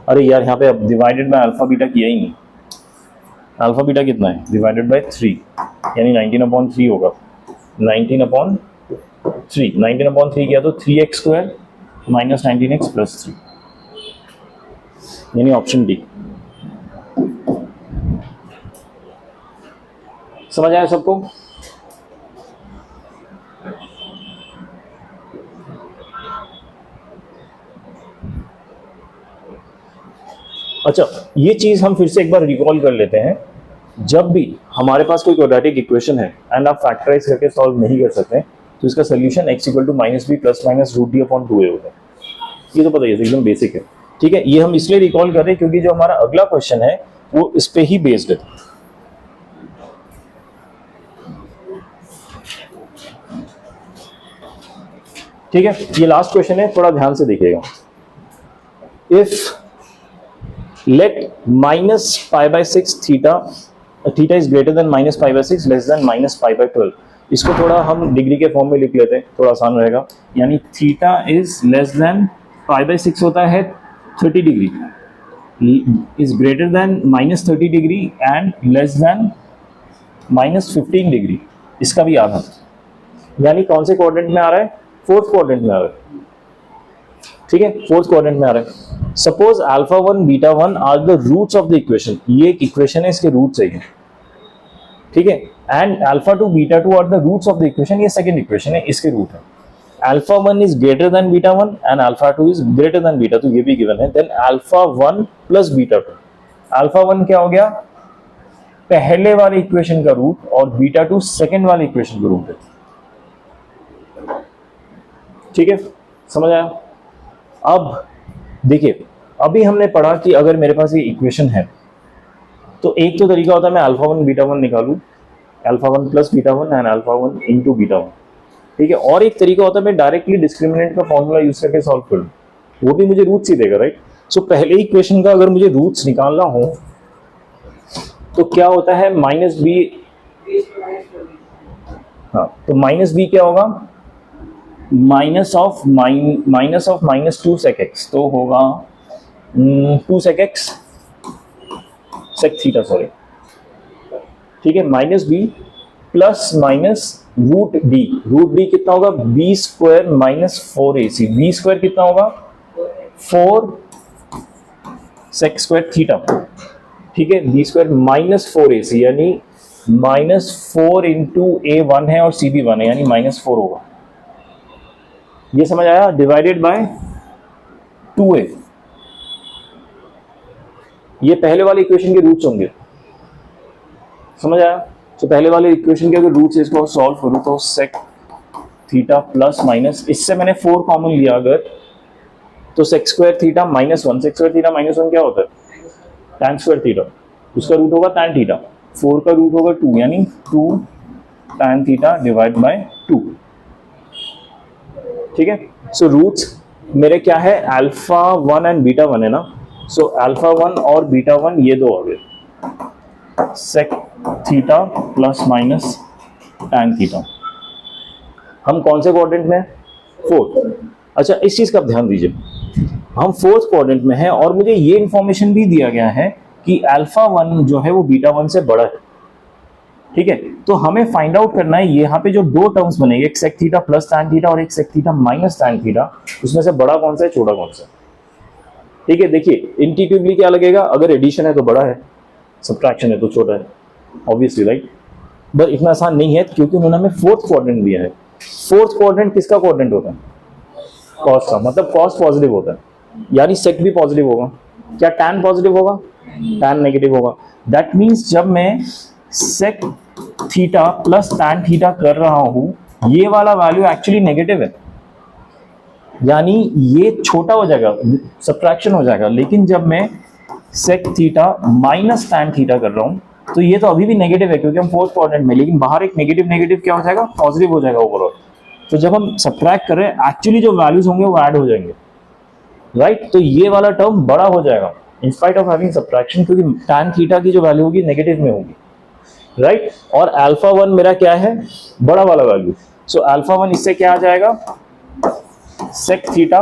Speaker 1: अरे यार, यहाँ पे अब डिवाइडेड बाय अल्फा बीटा किया ही नहीं। अल्फा बीटा कितना है? डिवाइडेड बाय 3, यानी 19/3 होगा। 19/3, 19/3 किया तो 3x square minus 19x plus 3, यानी ऑप्शन डी। समझ आया सबको? अच्छा, ये चीज हम फिर से एक बार रिकॉल कर लेते हैं। जब भी हमारे पास कोई क्वाड्रेटिक इक्वेशन है एंड आप फैक्टराइज करके सॉल्व नहीं कर सकते, तो इसका solution x equal to -b plus minus √d upon 2a होगा। ये तो पता ही है, एकदम बेसिक है। ठीक है, ये हम इसलिए रिकॉल कर रहे हैं क्योंकि जो हमारा अगला क्वेश्चन है वो इस पे ही बेस्ड है। ठीक है, ये लास्ट क्वेश्चन है, थोड़ा ध्यान से देखिएगा। If let -π/6 theta is greater than -π/6 less than -π/12। इसको थोड़ा हम डिग्री के फॉर्म में लिख लेते हैं, थोड़ा आसान रहेगा। यानी थीटा इज लेस देन π/6 होता है 30 degree, is greater then -30 degree and less than -15 degree. इसका भी याद है, यानी कौन से क्वाड्रेंट में आ रहा है? फोर्थ क्वाड्रेंट में आ रहा है। ठीक है, फोर्थ क्वाड्रेंट में आ रहा है। Suppose alpha 1 beta 1 are the roots of the equation. ये एक इक्वेशन है, इसके रूट्स है। ठीक है, and alpha 2 beta 2 are the roots of the equation. ये सेकंड इक्वेशन है, इसके रूट है। Alpha 1 is greater than beta 1 and alpha 2 is greater than beta 2, ये भी गिवन है। Then alpha 1 plus beta 2, alpha 1 क्या हो गया? पहले वाले इक्वेशन का रूट, और बीटा 2 सेकंड वाले इक्वेशन का रूट है। ठीक है, समझ आया? अब देखिए, अभी हमने पढ़ा कि अगर मेरे पास ये इक्वेशन है तो एक तो तरीका होता है मैं अल्फा 1 बीटा 1 निकालूं, alpha 1 plus beta 1 and alpha 1 into beta 1। ठीक है, और एक तरीका होता है मैं डायरेक्टली डिस्क्रिमिनेंट का फॉर्मूला यूज करके सॉल्व करूं, वो भी मुझे रूट्स ही देगा, राइट? सो पहले इक्वेशन का अगर मुझे रूट्स निकालना हो तो क्या होता है? -b, हाँ, तो -b क्या होगा? माइनस ऑफ -2 sec x, तो होगा 2 sec x sec theta, sorry. ठीक है, -b plus minus √d, √d कितना होगा? b square minus 4ac, b square कितना होगा? 4 sec स्क्वायर थीटा। ठीक है, b स्क्वायर माइनस 4ac, यानी -4 इंटू a1 है और c भी 1 है, यानी -4 होगा। ये समझ आया? डिवाइडेड बाय 2a, ये पहले वाले इक्वेशन के रूट्स होंगे। समझ आया? तो पहले वाले इक्वेशन के अगर रूट्स है, इसको सॉल्व करूं तो sec थीटा प्लस माइनस, इससे मैंने 4 कॉमन लिया अगर, तो sec square theta -1, sec square theta -1 क्या होता है? tan स्क्वायर थीटा, उसका रूट होगा tan थीटा, 4 का रूट होगा 2, यानी 2 tan थीटा डिवाइड बाय 2। ठीक है, सो रूट्स मेरे क्या है? अल्फा 1 एंड बीटा 1 है ना, सो अल्फा 1 और बीटा 1 ये दो आ गए, sec theta plus minus tan theta. हम कौन से क्वाड्रेंट में? फोर्थ। अच्छा, इस चीज का आप ध्यान दीजिए, हम फोर्थ क्वाड्रेंट में हैं और मुझे ये इंफॉर्मेशन भी दिया गया है कि अल्फा 1 जो है वो बीटा 1 से बड़ा है। ठीक है, तो हमें फाइंड आउट करना है यहाँ पे जो दो टर्म्स बनेंगे, एक sec theta plus tan theta और एक sec theta minus tan theta, उसमें से बड़ा कौन सा है, छोटा कौन सा? ठीक है, देखिए इंट्यूटिवली क्या लगेगा? अगर एडिशन है तो बड़ा है, सब्ट्रैक्शन है तो छोटा है, ऑब्वियसली, राइट? बट इतना आसान नहीं है क्योंकि उन्होंने हमें फोर्थ क्वाड्रेंट दिया है। फोर्थ क्वाड्रेंट किसका क्वाड्रेंट होता है? कॉस का, मतलब कॉस पॉजिटिव होता है, यानी sec भी पॉजिटिव होगा। क्या tan पॉजिटिव होगा? tan नेगेटिव होगा। दैट मीन्स जब मैं sec theta plus tan theta कर रहा हूं, ये वाला वैल्यू एक्चुअली नेगेटिव है, यानी ये छोटा हो जाएगा, सब्ट्रैक्शन हो जाएगा। लेकिन जब मैं sec theta minus tan theta कर रहा हूं, तो ये तो अभी भी नेगेटिव है क्योंकि हम फोर्थ क्वाड्रेंट में, लेकिन बाहर एक नेगेटिव नेगेटिव क्या हो जाएगा, पॉजिटिव हो जाएगा ओवरऑल। तो जब हम सब्ट्रैक्ट कर रहे हैं एक्चुअली जो वैल्यूज होंगे वो ऐड हो जाएंगे, राइट। तो ये वाला टर्म बड़ा हो जाएगा in spite of having subtraction, क्योंकि टैन थीटा की जो वैल्यू होगी नेगेटिव में होगी, राइट। और अल्फा 1 मेरा क्या है, बड़ा वाला वैल्यू। सो अल्फा 1 इससे क्या आ जाएगा, sec theta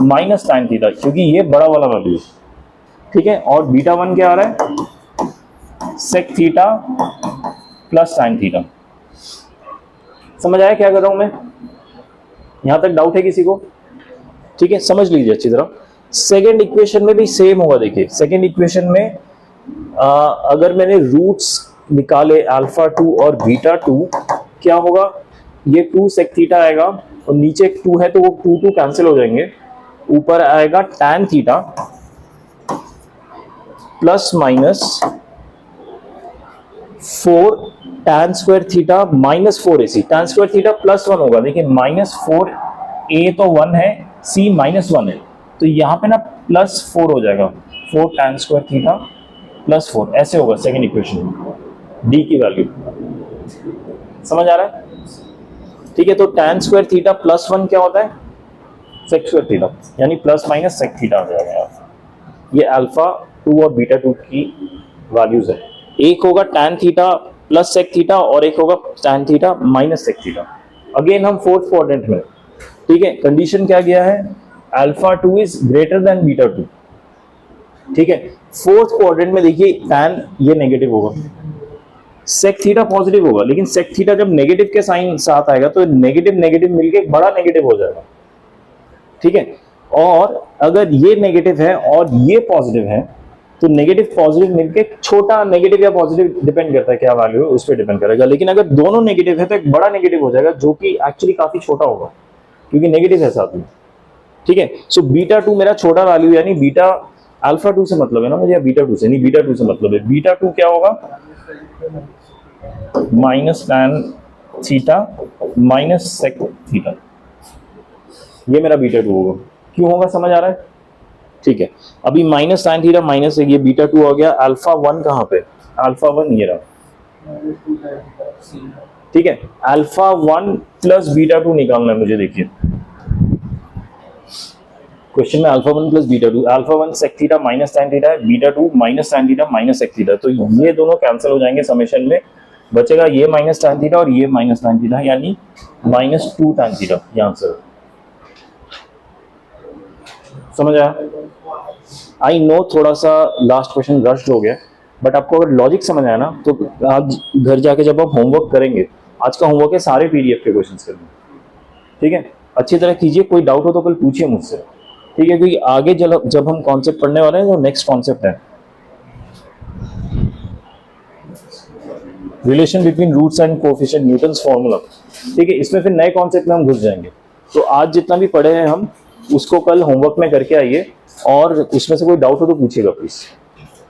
Speaker 1: minus tan theta, क्योंकि ये बड़ा वाला वैल्यू है, ठीक है। और बीटा 1 क्या आ रहा है, sec theta plus tan theta. समझ आया क्या कर रहा हूं मैं, यहां तक डाउट है किसी को, ठीक है, समझ लीजिए अच्छी तरह। सेकेंड इक्वेशन में भी सेम होगा, देखिए सेकेंड इक्वेशन में अगर मैंने रूट्स निकाले अल्फा 2 और बीटा 2, क्या होगा, ये 2 सेक थीटा आएगा और नीचे एक 2 है तो वो 2 2 कैंसिल हो जाएंगे, ऊपर आएगा tan theta plus minus 4 tan square theta minus 4ac, tan square theta plus 1 होगा, देखिए माइनस 4a तो 1 है, c माइनस 1 है, तो यहाँ पे ना प्लस 4 हो जाएगा, 4 टैन स्क्वायर थीटा प्लस 4, ऐसे होगा सेकेंड इक्वेशन, d की वैल्यू। समझ आ रहा है, ठीक है। तो टैन स्क्वायर थीटा प्लस 1 क्या होता है, सेक स्क्वायर थीटा, यानी प्लस माइनस सेक थीटा आ जाएगा। ये अल्फा 2 और बीटा 2 की वैल्यूज है, एक होगा tan theta plus sec theta और एक होगा tan theta minus sec theta. Again हम फोर्थ क्वाड्रेंट में, ठीक है। कंडीशन क्या गया है, alpha 2 is greater than beta 2, ठीक है। फोर्थ क्वाड्रेंट में देखिए टैन ये नेगेटिव होगा, सेक थीटा पॉजिटिव होगा, लेकिन सेक थीटा जब नेगेटिव के साइन साथ आएगा तो नेगेटिव नेगेटिव मिलके एक बड़ा नेगेटिव हो जाएगा, ठीक है। और अगर ये नेगेटिव है और ये पॉजिटिव है तो नेगेटिव पॉजिटिव मिलके छोटा नेगेटिव या पॉजिटिव डिपेंड करता है क्या वैल्यू है उस पर डिपेंड करेगा, लेकिन अगर दोनों नेगेटिव है तो एक बड़ा नेगेटिव हो जाएगा जो कि एक्चुअली काफी छोटा होगा क्योंकि नेगेटिव है साथ में, ठीक है। सो बीटा 2 मेरा छोटा वैल्यू, यानी बीटा अल्फा 2 से मतलब है ना मुझे, या बीटा 2 से नहीं, बीटा 2 से मतलब है। बीटा 2 क्या होगा, minus tan theta minus sec theta, ये मेरा बीटा 2 होगा। क्यों होगा समझ आ रहा है, ठीक है। अभी माइनस टैन थीटा माइनस ये बीटा 2 हो गया, अल्फा 1 कहां पे, अल्फा 1 ये रहा, ठीक है। अल्फा 1 प्लस बीटा 2 निकालना है मुझे, देखिए क्वेश्चन में alpha 1 plus beta 2, alpha 1 sec theta minus tan theta है, beta 2 minus tan theta minus sec theta, तो ये दोनों कैंसिल हो जाएंगे, समेशन में बचेगा ये माइनस टैन थीटा और ये माइनस टैन थीटा, यानी माइनस 2 टैन थीटा, ये आंसर। समझ आया, आई नो थोड़ा सा लास्ट क्वेश्चन रश्ड हो गया, बट आपको अगर लॉजिक समझ आया ना तो आज घर जाके जब आप होमवर्क करेंगे, आज का होमवर्क है सारे पीडीएफ के क्वेश्चंस करने, ठीक है। अच्छी तरह कीजिए, कोई डाउट हो तो कल पूछिए मुझसे, ठीक है, क्योंकि आगे जब हम कॉन्सेप्ट पढ़ने वाले हैं तो नेक्स्ट कॉन्सेप्ट है relation between roots and coefficient, Newton's formula, ठीक है। इसमें फिर नए कॉन्सेप्ट में हम घुस जाएंगे, तो आज जितना भी पढ़े हैं हम उसको कल होमवर्क में करके आइए, और उसमें से कोई डाउट हो तो पूछिएगा प्लीज,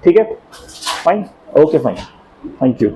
Speaker 1: ठीक है। Fine, okay fine, thank you.